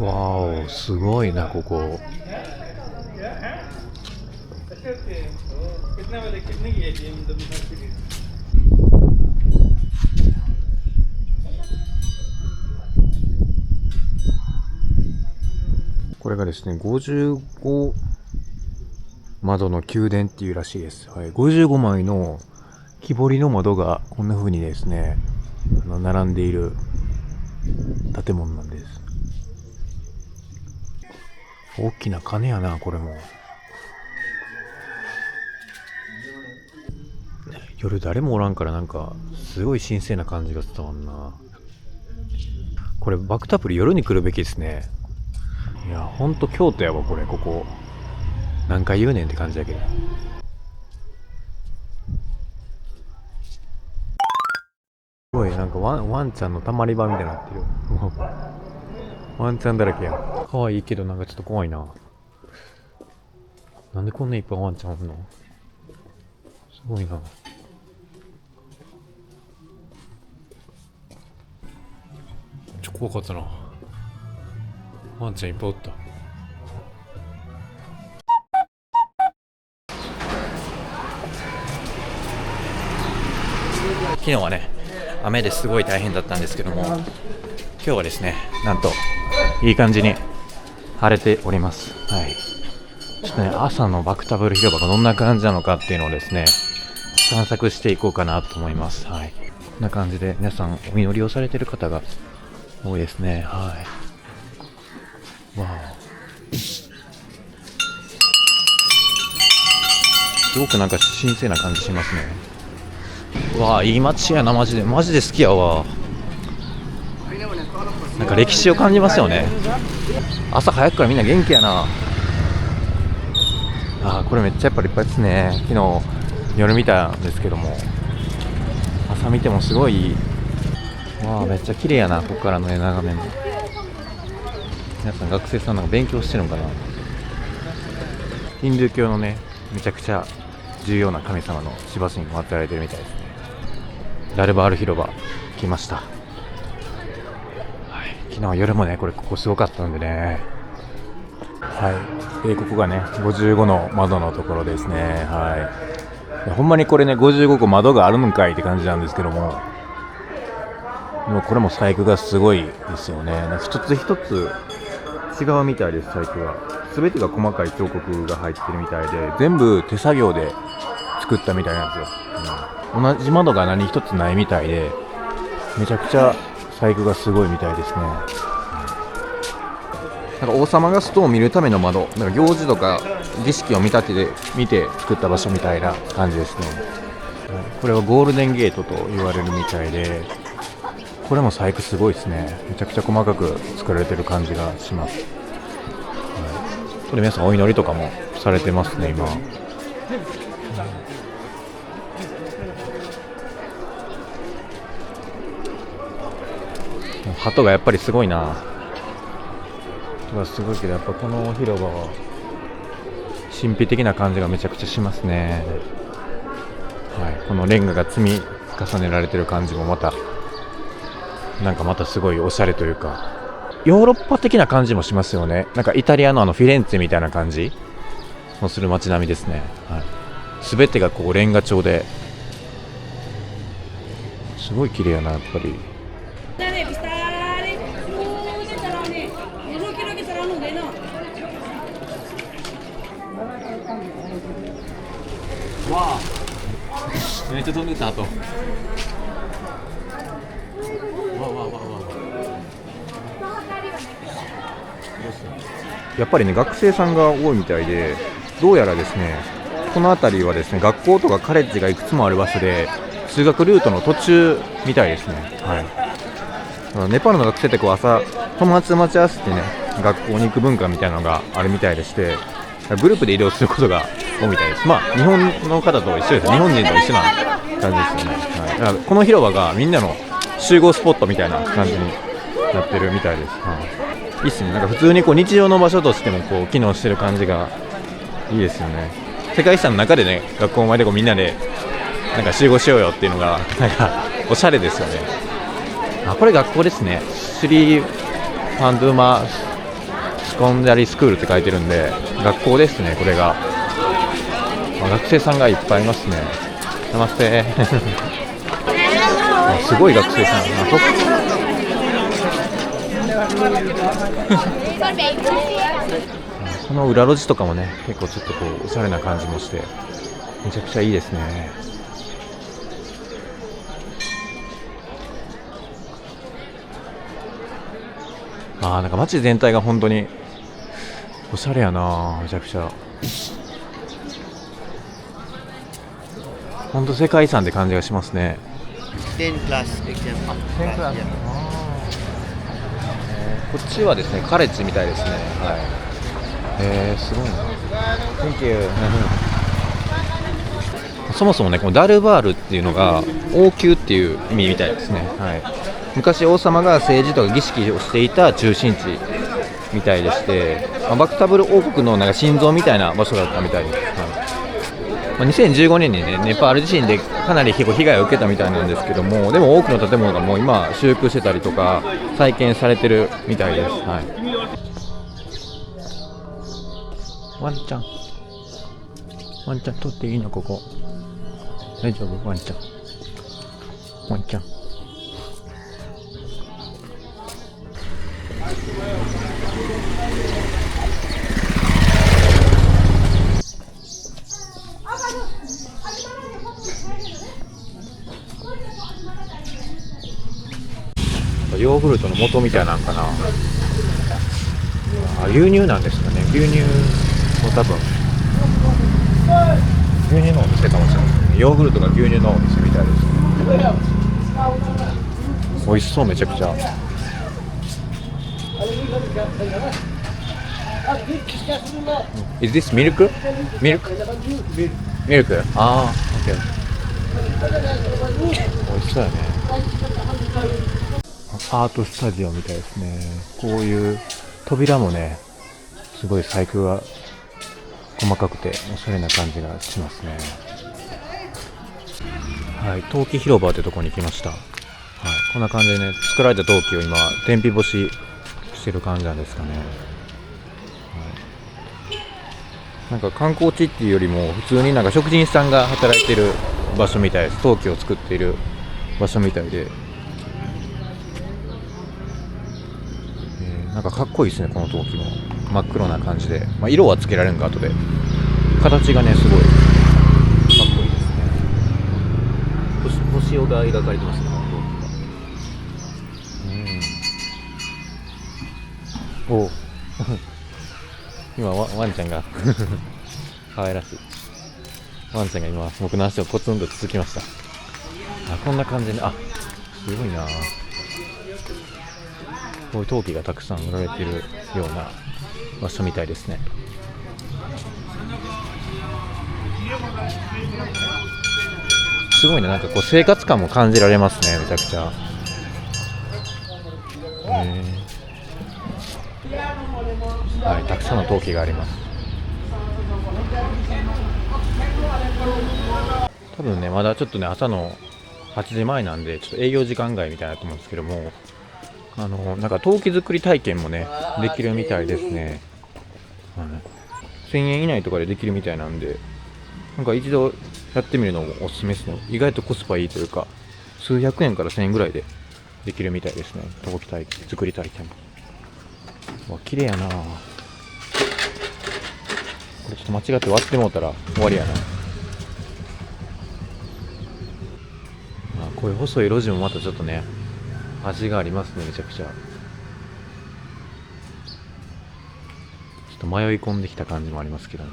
わーお、すごいなここ。これがですね、55窓の宮殿っていうらしいです。はい、55枚の木彫りの窓がこんな風にですね、並んでいる建物なんです。大きな鐘やな、これも。夜誰もおらんからなんかすごい神聖な感じが伝わんな。これバクタプリ夜に来るべきですね。いやほんと京都やわこれ。ここ何回言うねんって感じだけど。すごいなんかワンちゃんのたまり場みたいになってる。ワンちゃんだらけや。可愛いけどなんかちょっと怖いな。なんでこんないっぱいワンちゃんおるの？すごいな。怖かったな。ワンちゃんいっぱいおった。昨日はね、雨ですごい大変だったんですけども、今日はですね、なんといい感じに晴れております。はい。ちょっとね、朝のバクタブル広場がどんな感じなのかっていうのをですね、散策していこうかなと思います。はい。こんな感じで皆さんお祈りをされている方が多いですね。はい。わお。すごくなんか神聖な感じしますね。わあ、いい街やな、マジで好きやわ。なんか歴史を感じますよね。朝早くからみんな元気やな。あー、これめっちゃやっぱり立派ですね。昨日夜見たんですけども、朝見てもすごい。わあ、めっちゃ綺麗やな、ここからのね、眺めも。皆さん学生さんなんか勉強してるのかな。ヒンドゥー教のね、めちゃくちゃ重要な神様のシバ神が祀られてるみたいですね。ダルバール広場来ました。はい、昨日は夜もね、ここすごかったんでね。はい、ここがね、55の窓のところですね。はい。ほんまにこれね、55個窓があるのかいって感じなんですけども、でもこれも細工がすごいですよね。一つ一つ違うみたいです。細工が全てが細かい彫刻が入ってるみたいで、全部手作業で作ったみたいなんですよ。同じ窓が何一つないみたいで、めちゃくちゃ細工がすごいみたいですね。なんか王様が外を見るための窓、なんか行事とか儀式を見て作った場所みたいな感じですね。これはゴールデンゲートと言われるみたいで、これも細工すごいですね。めちゃくちゃ細かく作られてる感じがします。これ皆さんお祈りとかもされてますね、今。鳩がやっぱりすごいな。鳩がすごいけど、やっぱこの広場は神秘的な感じがめちゃくちゃしますね。はい、このレンガが積み重ねられてる感じもまたすごいおしゃれというか、ヨーロッパ的な感じもしますよね。なんかイタリアのフィレンツェみたいな感じもする街並みですね。はい、全てがこうレンガ調ですごい綺麗やな、やっぱり。わあ、めっちゃ飛んでた。あとやっぱりね、学生さんが多いみたいで、どうやらですね、この辺りはですね、学校とかカレッジがいくつもある場所で、通学ルートの途中みたいですね。はい。ネパールの学生って朝友達と待ち合わせてね、学校に行く文化みたいなのがあるみたいでして、グループで移動することが多いみたいです。まあ日本の方と一緒です。日本人と一緒な感じですよね。はい、だからこの広場がみんなの集合スポットみたいな感じになってるみたいです。はい、いいっすね。なんか普通にこう日常の場所としてもこう機能してる感じがいいですよね。世界遺産の中でね、学校前でこうみんなでなんか集合しようよっていうのがなんかおしゃれですよね。あ、これ学校ですね。シリーファンドゥーマスコンダリースクールって書いてるんで学校ですね。これが、学生さんがいっぱいいますね。ナマステすごい学生さん。この裏路地とかもね、結構ちょっとこうおしゃれな感じもしてめちゃくちゃいいですね。なんか街全体が本当におしゃれやな。めちゃくちゃ本当世界遺産って感じがしますね。10 class exam. 10クラス。こっちはですねカレッジみたいですね。はい。すごいな。Thank you そもそもねこのダルバールっていうのが王宮っていう意味みたいですね。はい。昔王様が政治とか儀式をしていた中心地みたいでして、バクタブル王国のなんか心臓みたいな場所だったみたいです。はい、2015年にねネパール地震でかなり被害を受けたみたいなんですけども、でも多くの建物がもう今修復してたりとか再建されてるみたいです。はい。ワンちゃん取っていいの？ここ大丈夫？ワンちゃんヨーグルトの素みたいなのかな。牛乳なんですかね。牛乳も多分牛乳のお店かもしれないですね。ヨーグルトが牛乳のお店みたいですね。美味しそう。めちゃくちゃ。Is this milk? Milk? Okay. 美味しそうやね。アートスタジオみたいですね。こういう扉もね、すごい細工が細かくておしゃれな感じがしますね。はい、陶器広場ってとこに来ました。はい、こんな感じでね、作られた陶器を今天日干ししてる感じなんですかね。はい、なんか観光地っていうよりも普通になんか職人さんが働いてる場所みたいです。陶器を作っている場所みたいで、なんかかっこいいですね。この陶器も真っ黒な感じで、色はつけられるんか後で。形がねすごいかっこいいですね。星が描かれてますね。この陶器が。今ワンちゃんが可愛らしいワンちゃんが今僕の足をコツンとつつきました。こんな感じで、すごいな。こういう陶器がたくさん売られているような場所みたいですね。すごいね。なんかこう生活感も感じられますね。めちゃくちゃ。はい、たくさんの陶器があります。多分ねまだちょっとね朝の8時前なんでちょっと営業時間外みたいなと思うんですけども、なんか陶器作り体験もねできるみたいですね。1000円以内とかでできるみたいなんで、なんか一度やってみるのもおすすめですね。意外とコスパいいというか、数百円から1000円ぐらいでできるみたいですね。陶器体験作り体験も。綺麗やな。これちょっと間違って割ってもうたら終わりやな。こういう細い路地もまたちょっとね味がありますね。めちゃくちゃちょっと迷い込んできた感じもありますけど、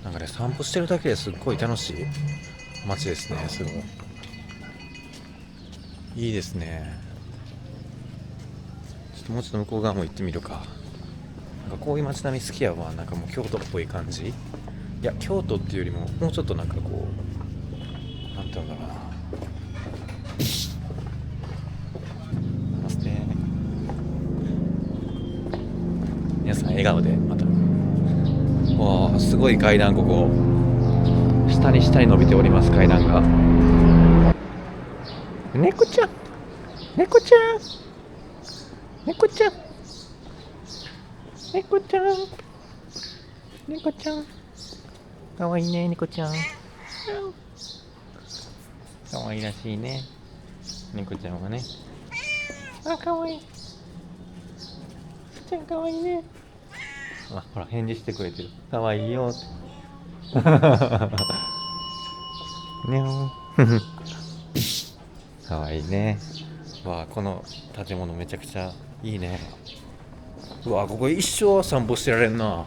なんかね散歩してるだけですっごい楽しい街ですね。すごいいいですね。ちっともうちょっと向こう側も行ってみるか。なんかこういう街並み好きやわ。なんかもう京都っぽい感じ。いや京都っていうよりももうちょっとなんかこうなんていうんだろうな。ナマステ。皆さん笑顔でまた。わあすごい階段、ここ下に伸びております。階段が。猫ちゃん猫ちゃん猫ちゃん猫ちゃん猫ちゃんかわいいね。猫ちゃんかわいいらしいね。猫ちゃんはね。あ、かわいい。ちゃんかわいいね。あ、ほら返事してくれてる。かわいいよってにゃんかわいいね。わあこの建物めちゃくちゃいいね。うわここ一生散歩してられんな。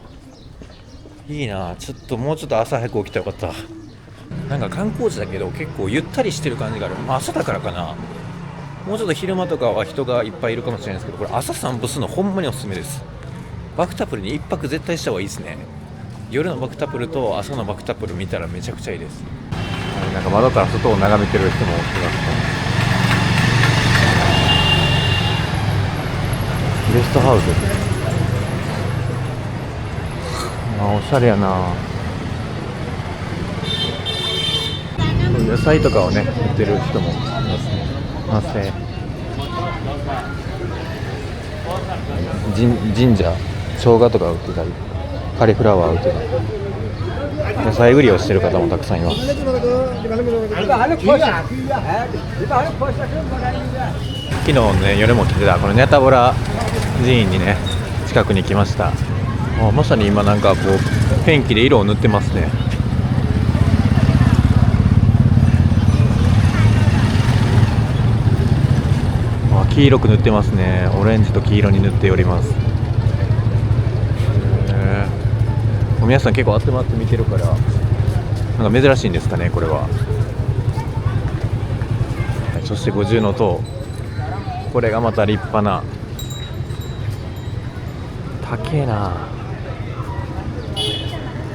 いいな。ちょっともうちょっと朝早く起きたらよかった。なんか観光地だけど結構ゆったりしてる感じがある。朝だからかな。もうちょっと昼間とかは人がいっぱいいるかもしれないですけど、これ朝散歩するのほんまにおすすめです。バクタプルに一泊絶対した方がいいですね。夜のバクタプルと朝のバクタプル見たらめちゃくちゃいいです。なんか窓から外を眺めてる人もいますね。ゲストハウス。あ、おしゃれやな。野菜とかをね売ってる人もいますね。神社、生姜とか売ってたり、カリフラワー売ってたり、野菜売りをしてる方もたくさんいます。昨日ね夜も来てたこのネタボラ寺院にね近くに来ました。まさに今なんかこうペンキで色を塗ってますね。黄色く塗ってますね。オレンジと黄色に塗っております。皆さん結構集まって見てるからなんか珍しいんですかねこれは。そして五重塔、これがまた立派な。高えな。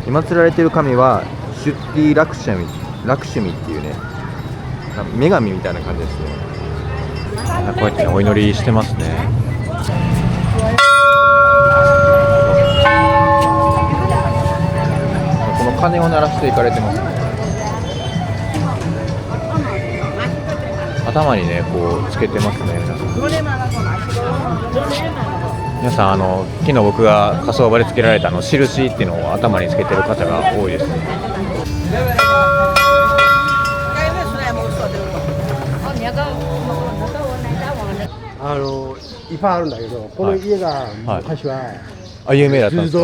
今祀られている神はシュッティラクシュミっていうね女神みたいな感じですね。こうやってお祈りしてますね。この鐘を鳴らしていかれてますね。頭にねこうつけてますね皆さん。昨日僕が火葬場でつけられた印っていうのを頭につけてる方が多いです。いっぱいあるんだけど、この家が昔は、有名だったんですか。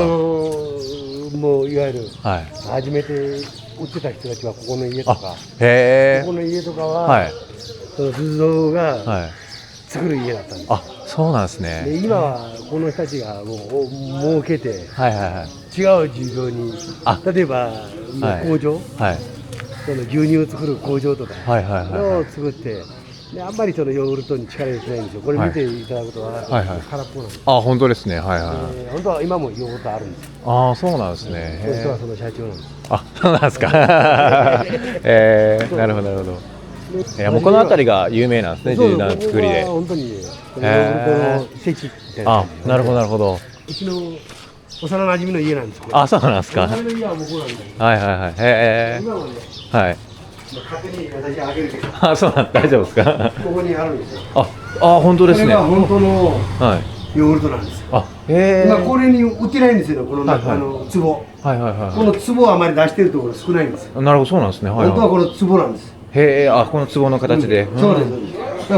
もういわゆる、初めて売ってた人たちはここの家とか、ここの家とかは、その仏像が作る家だったんです。あ、そうなんですね。で今はこの人たちがもう儲けて、違う事業に、例えば工場、その牛乳を作る工場とかを作って。あんまりそのヨーグルトに力入れてないんですよ。これ見ていただくと空っぽなんです。あ、本当ですね。本当は今もヨーグルトあるんです。ああ、そうなんですね。この人はその社長なんです。あ、そうなんですか。なるほどなるほど。もうこの辺りが有名なんですね。柔軟作りで。本当にヨーグルトの聖地みたいな。あ、なるほどなるほど。うちの幼馴染の家なんですけど。あ、そうなんですか。この家は向こうなんだけど。はいはいはい。今はね。はい。勝手に私あげるけど。あ、そうなん、大丈夫ですか。ここにあるんですよ。あ、本当ですね。これが本当のヨーグルトなんですよ。今これに売ってないんですよ。この壺。この壺はあまり出してるところ少ないんですよ。なるほど、そうなんですね。本当はこの壺なんです。へえ、この壺の形で。そうです。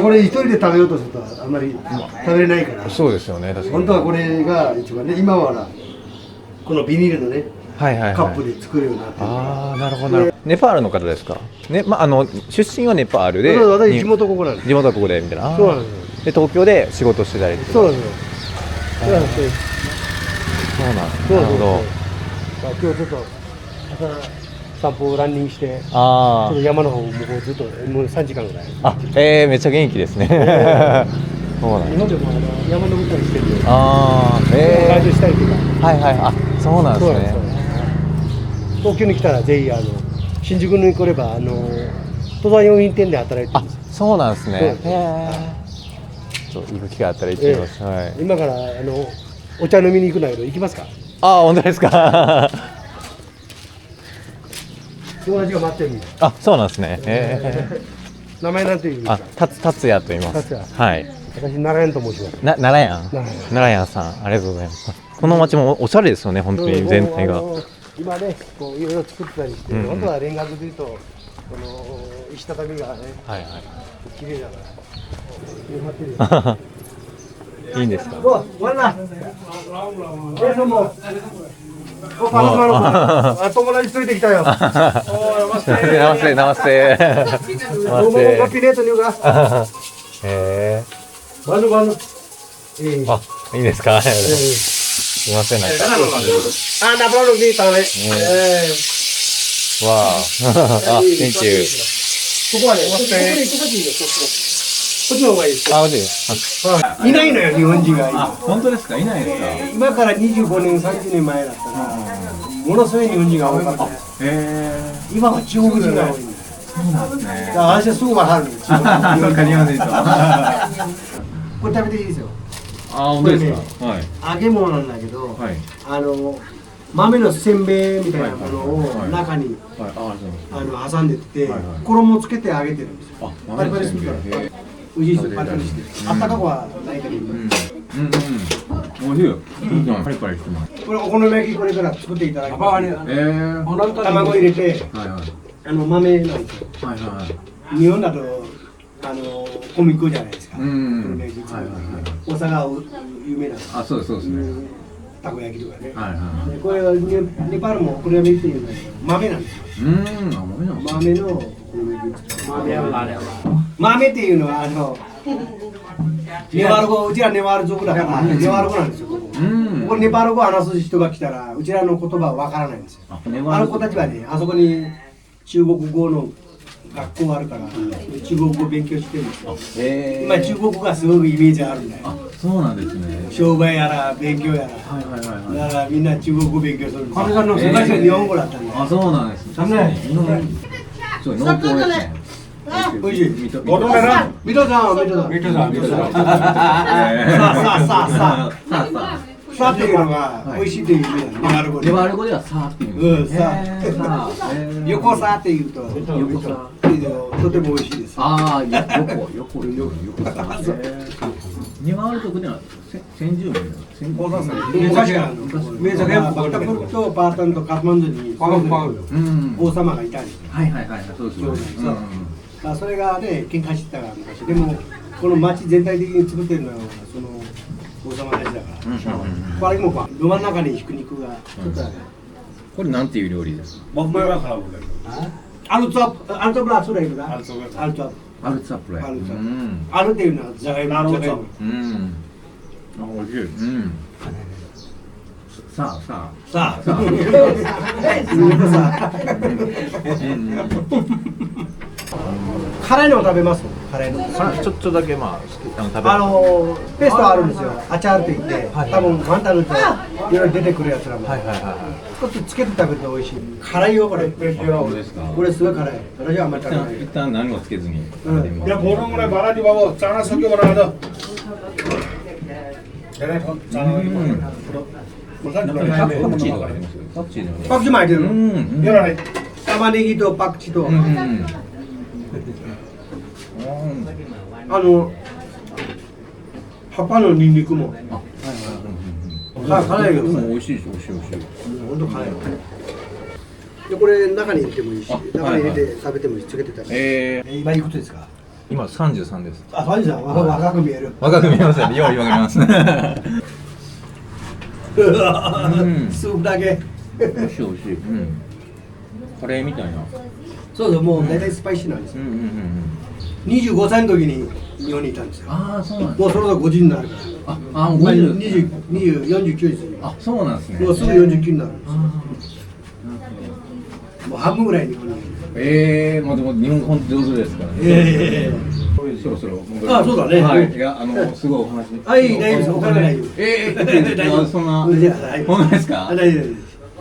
これ一人で食べようとするとあんまり食べれないから。そうですよね。確かに。本当はこれが一番ね。今はこのビニールのね。カップで作るようになってる。ああ、なるほど。ネパールの方ですか。ね、出身はネパールで。私地元ここなんです。地元はここでみたいな。そうなんです。で東京で仕事してたり。そうなんです。そうなんです。そうなんです。なるほど。今日ちょっと朝散歩ランニングして、ちょっと山の方向こうずっともう3時間ぐらい。めっちゃ元気ですね。そうなんです。日本でも山登ったりしてるんで、ああ、ガイドしたりとか。はいはい、あ、そうなんですね。東京に来たらぜひ新宿に来れば登山用品店で働いてるあんですよ。、そうなんですね。へそうえ。ちょっと行く機会あったら行ってみます。はい。今からお茶飲みに行くんだけど行きますか？あ、本当ですか。友達が待ってるんで。あ、そうなんですね。名前なんて言うんですあ、か？達也と言います。達也はい。私奈良と申します。奈良屋。奈良屋奈良屋さん、ありがとうございます。この町もおしゃれですよね、本当に全体が。今ねこういろいろ作ってたりして、うんうん本当はレンガ造りとこの石畳がねはい綺麗だから。はい。いいんですか。お、ワンナ。え、どうも。お、パルマの友達連れてきたよ。ナマステ、ナマステ。ナマスどうも、ガテ。ピネートにうが。へえ。バヌバヌ。あ、いいですか。すみません、なんか。あ、ナバロにいたね。わあ。あ、Thank you。ここはね、こっちの方がいいです。あ、マジで。いないのよ、日本人が今。本当ですか？いないですか？今から25年、30年前だったら、ものすごい日本人が多かった。今は中国人が多いんだよ。そうなんですね。だから私はすぐ分かるんですよ。わかりますこれ食べていいですよ。あ、本当ですか？はい。揚げ物なんだけど、はい。豆のせんべいみたいなものを中にはい。あ、そう。挟んでってはいはい衣をつけて揚げてるんですよ。あ、パリパリするから。美味しいですよ、パリパリして。あったかくはないけど。美味しいよ。パリパリしてます。これお好み焼きこれから作っていただきます。卵入れてはいはい。豆なんですよ。はいはい。日本だと小麦粉じゃないですか。うんお好み焼きはいはいはい。大阪有名なんですよ。あ、そうですそうですね。たこ焼きとかね。はいはい。でこれはネパールもこれはメっていうんだけど豆なんですよ。あ、豆なんですか。豆の豆っていうのはネパール語、うちらネパール族だからネパール語なんですよ。ここネパール語を話す人が来たらうちらの言葉はわからないんですよ。あの子たちはね、あそこに中国語の学校あるから中国語勉強してるんですよ。今中国語がすごくイメージあるんだよ。そうなんですね。商売やら勉強やら。はいはいはいだからみんな中国語勉強するんですよ。昔は日本語だったんだよ。あ、そうなんです。確かに。そう、濃厚ですね。おいしい。水戸水戸さん、水戸さん。さっていうのが美味しいっていう意味なんだ。ネパール語で。ネパール語ではさーっていう。さ。横さっていうと横さ。とても美味しいです。ああ、横さ。ネパール族では先住民だ。昔からのバタプルとパータンとカトマンズに王様がいたんですよ。はいはいはい、そうですね。それがね、喧嘩してたから昔。でもこの町全体的に作ってるのはその王様たちだから。これもど真ん中にひく肉がちょっとある。これなんていう料理ですか？アルツァプラスレイブだ。アルツァプアルツァプレ。アルっていうのはじゃがいも。あ、美味しい。さあ。辛いの食べます？辛いの。ちょっとだけまあ食べペーストあるんですよ。アチャールって言って、多分ワンタルといろいろ出てくるやつらも。少しつけて食べると美味しい。辛いよこれ。これすごい辛い。私はあんまり食べない。一旦何もつけずに。いや、ボロぐらいバラにバボ、チャナソキバラだ。パクチーとか入れますよ。パクチーパクチーも入ってる。玉ねぎとパクチーと。葉っぱのニンニクも。辛いよ。美味しい。本当辛いよ。でこれ中に入れてもいいし、中に入れて食べてもいいし、つけて食べて。今いくつですか？今33です。あ、ファンジさん若く見える。若く見えますよね。ようわかりますね。スープだけ。美味しい。カレーみたいな。そうそう、もう大体スパイシーなんですよ。25歳の時に日本にいたんですよ。ああ、そうなんです。もうそろそろ50になるから。もう50。49ですよ。あ、そうなんですね。もうすぐ49になるんですよ。もう半分ぐらい日本にいる。まあでも日本本当上手ですからね。そろそろ戻る。あ、そうだね。はい。いや、すごいお話。はい、大丈夫です。お金ないよ。大丈夫。そんな。いや大丈夫本当ですか。大丈夫です。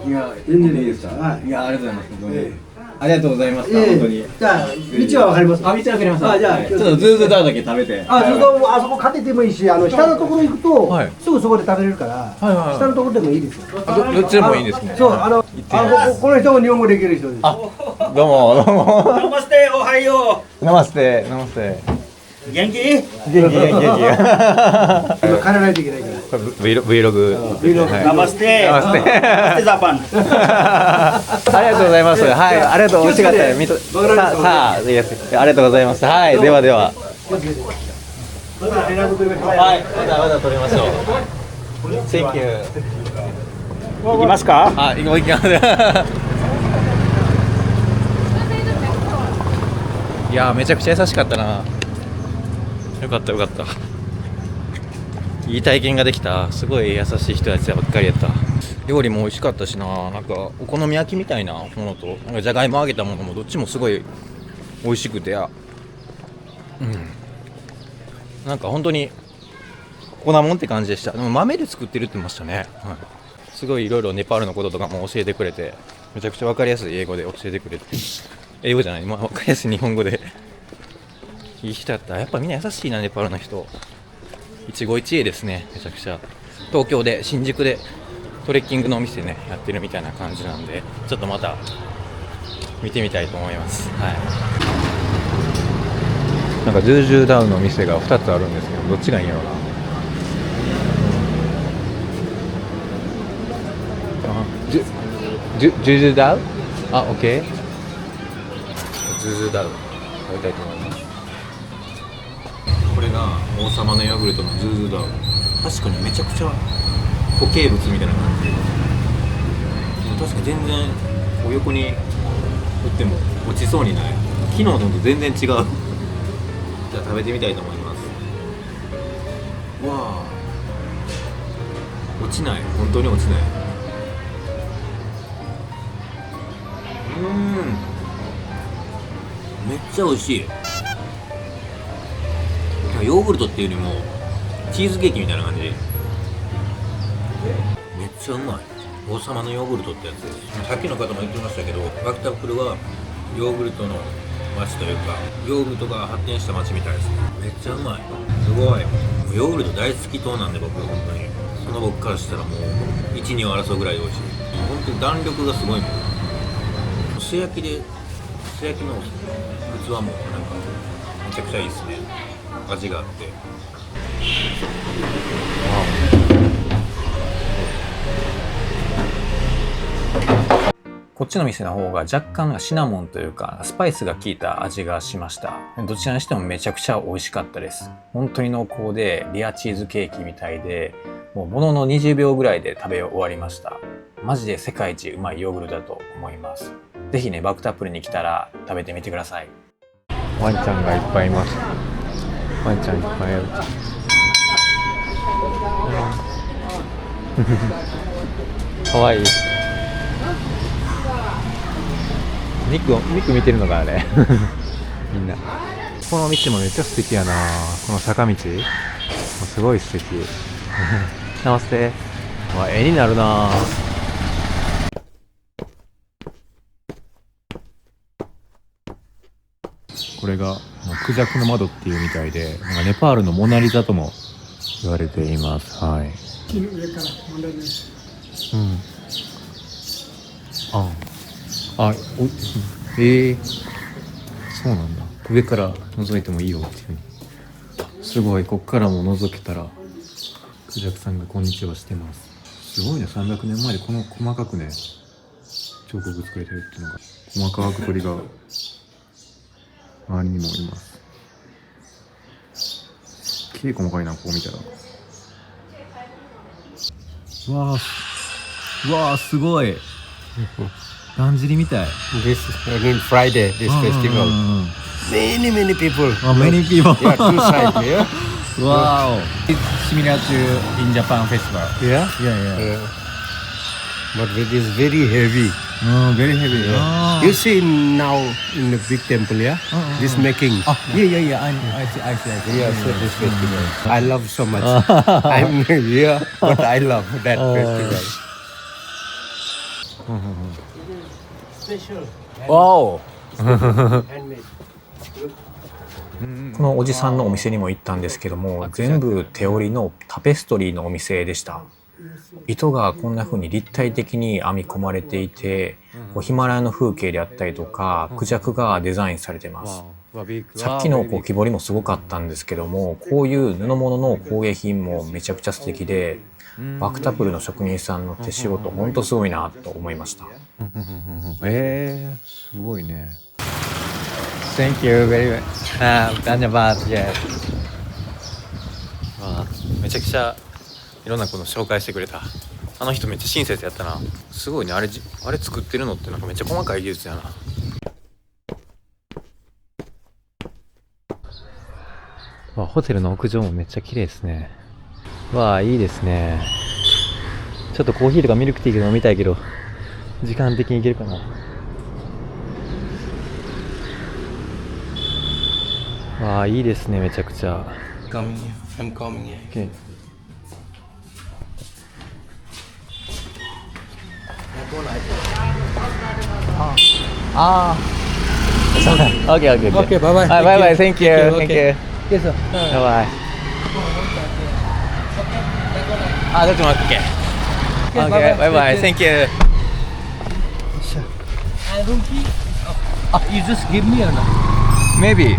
いや、全然いいですか。はいいや、ありがとうございます。本当にえありがとうございました。本当に。じゃあ、道はわかりますか。あ、道わかりました。あ、じゃあ、はいちょっとズーズーダウだけ食べて。あ、そこかけてもいいし、下のところ行くと、はいすぐそこで食べれるから、はいはい下のところでもいいですよ。どっちでもいいですね。そう、この人も日本語できる人です。どうもどうも。ナマステ、おはよナマステナマステ。う。元気？元気元気元気。今帰らないといけないから。Vlog。ナマステ。ナマステ。ナマステジャパン。ありがとうございます。はい、ありがとう。美味しかったです。さあ、いいです。ありがとうございます。はい、ではでは。また連絡ください。はい、また撮りましょう。Thank you。行きますか？あ、行きます。いやー、めちゃくちゃ優しかったな。よかったよかった。いい体験ができた。すごい優しい人たちばっかりやった。料理も美味しかったしな。なんかお好み焼きみたいなものと、なんかじゃがいも揚げたものもどっちもすごい美味しくて、なんか本当に粉もんって感じでした。でも豆で作ってるって言ってましたね。はい、すごいいろいろネパールのこととかも教えてくれて、めちゃくちゃ分かりやすい英語で教えてくれて、英語じゃない、分かりやすい日本語でいい人だった。やっぱみんな優しいな、ネパールの人。一期一会ですね。めちゃくちゃ東京で新宿でトレッキングのお店ねやってるみたいな感じなんで、ちょっとまた見てみたいと思います。はい。なんかジュージューダウンの店が2つあるんですけど、どっちがいいんやろうな。ジュージューダウン？あ、オッケー。ジュージューダウン食べたいと思います。これが王様のヨーグルトのズーズーダウン。確かにめちゃくちゃ固形物みたいな感じで、でも確かに全然お横に打っても落ちそうにない。昨日のと全然違う。じゃあ食べてみたいと思います。わあ、落ちない。本当に落ちない。めっちゃ美味しい。ヨーグルトっていうよりもチーズケーキみたいな感じ。めっちゃうまい。王様のヨーグルトってやつです。さっきの方も言ってましたけど、バクタプルはヨーグルトの街というか、ヨーグルトが発展した街みたいです。めっちゃうまい。すごい。ヨーグルト大好き党なんで、僕本当にその僕からしたらもう 1,2 を争うぐらい美味しい。本当に弾力がすごいもん。素焼きの器もなんかめちゃくちゃいいですね。味があって、こっちの店の方が若干シナモンというかスパイスが効いた味がしました。どちらにしてもめちゃくちゃ美味しかったです。本当に濃厚でレアチーズケーキみたいで、もうものの20秒ぐらいで食べ終わりました。マジで世界一うまいヨーグルトだと思います。ぜひね、バクタプルに来たら食べてみてください。ワンちゃんがいっぱいいます。ワンちゃんいっぱいいる。かわいい。ミク見てるのかあれ。みんな。この道もめっちゃ素敵やな。この坂道。すごい素敵。ナマステ。絵になるな。これがクジャクの窓っていうみたいで、なんかネパールのモナリザとも言われています。はい。そうなんだ。上から覗いてもいいよっていう風に。すごい、こっからも覗けたらクジャクさんがこんにちはしてます。すごいね、300年前でこの細かくね彫刻作れてるっていうのが、細かく鳥が周りにもいます。きれい細かいな、こう見たら。うわーすごい。だんじりみたい。This again Friday, this festival. Many people. Many people. Yeah, two sides. Yeah. Wow. It's similar to in Japan festival. Yeah. Yeah. But it is very heavy. very heavy. You see now in the big temple, yeah? This making. Yeah. I see. Yeah, so this festival. I love so much. I'm here, but I love that festival. Wow. Handmade. このおじさんのお店にも行ったんですけども、全部手織りのタペストリーのお店でした。糸がこんな風に立体的に編み込まれていて、ヒマラヤの風景であったりとかクジャクがデザインされてます。さっきの木彫りもすごかったんですけども、こういう布物の工芸品もめちゃくちゃ素敵で、バクタプルの職人さんの手仕事ほんとすごいなと思いました。すごいね。Thank you very much. めちゃくちゃいろんなこと紹介してくれた。あの人めっちゃ親切やったな。すごいね。あれ作ってるのってなんかめっちゃ細かい技術やな。ホテルの屋上もめっちゃ綺麗ですね。いいですね。ちょっとコーヒーとかミルクティー飲みたいけど、時間的にいけるかな。いいですね、めちゃくちゃ。I'm coming here. Okay. Okay, bye-bye. Bye-bye, thank you. Thank you. Yes, sir. Bye-bye. どっちも OK. Okay, bye-bye, thank you. Room key? You just give me or not? Maybe.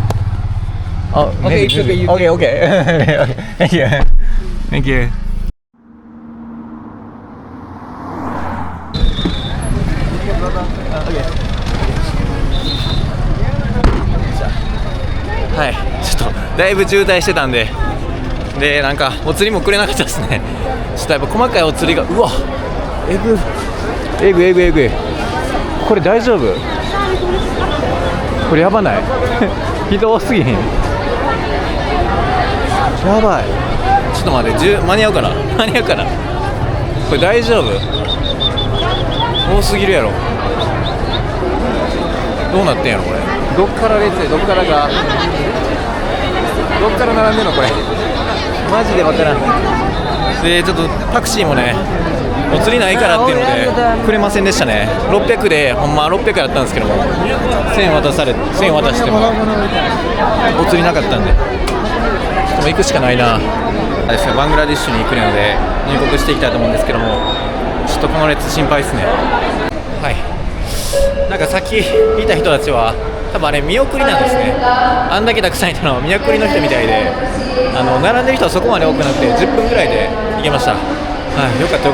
Oh, Okay, it's okay, you okay. Thank you. Thank you. はい、ちょっとだいぶ渋滞してたんで、なんかお釣りもくれなかったですね。ちょっとやっぱ細かいお釣りが、うわ、えぐい。これ大丈夫？これやばない？人多すぎへん？やばい。ちょっと待って、間に合うかな？これ大丈夫？多すぎるやろ。どうなってんやろこれ。どっから並んでんのこれ。マジでわからん。でちょっとタクシーもね、お釣りないからっていうのでくれませんでしたね。600でほんま600やったんですけども、1000渡してもお釣りなかったんで、でも行くしかないな。バングラディッシュに行くので入国していきたいと思うんですけども、ちょっとこの列心配ですね。はい、なんかさっきいた人たちは多分あれ見送りなんですね。あんだけたくさんいたのは見送りの人みたいで、並んでる人はそこまで多くなくて10分ぐらいで行けました。はい、よかった。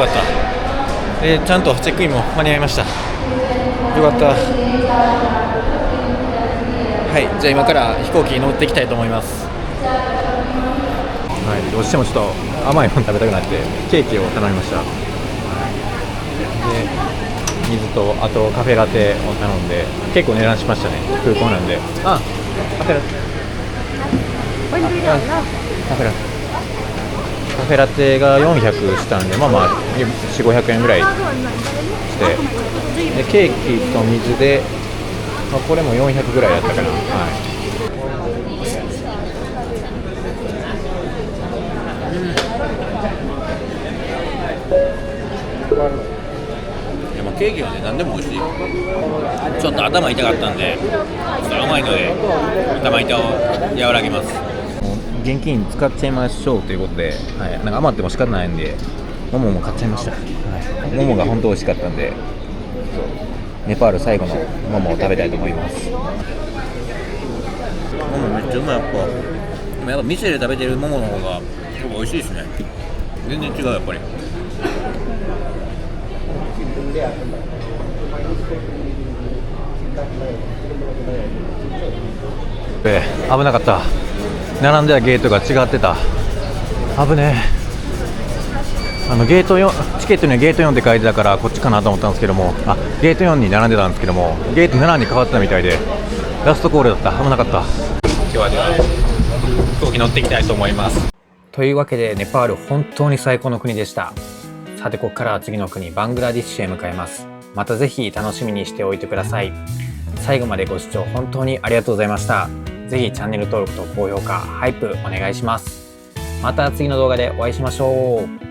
でちゃんとチェックインも間に合いました。よかった。はい、じゃあ今から飛行機に乗っていきたいと思います。はい、どうしてもちょっと甘いもの食べたくなってケーキを頼みました。で水とあとカフェラテを頼んで、結構値段しましたね。空港なんで。カフェラテが400したんで、4、500円ぐらいして、でケーキと水で、これも400ぐらいだったかな。ケーキはね、何でも美味しい。ちょっと頭痛かったんで、甘いので頭痛を和らげます。現金使っちゃいましょうということで、はい、なんか余っても仕方ないんで、モモも買っちゃいました。はい、モモが本当美味しかったんで、ネパール最後のモモを食べたいと思います。モモめっちゃうまい。でもやっぱ店で食べてるモモの方が結構美味しいですね。全然違うやっぱり。危なかった。並んでたゲートが違ってた。危ねえ。ゲート4、チケットにはゲート4って書いてたからこっちかなと思ったんですけども、ゲート4に並んでたんですけども、ゲート7に変わってたみたいで、ラストコールだった。危なかった。今日はでは飛行機乗っていきたいと思います。というわけでネパール本当に最高の国でした。さてここからは次の国バングラディッシュへ向かいます。またぜひ楽しみにしておいてください。最後までご視聴本当にありがとうございました。ぜひチャンネル登録と高評価、ハイプお願いします。また次の動画でお会いしましょう。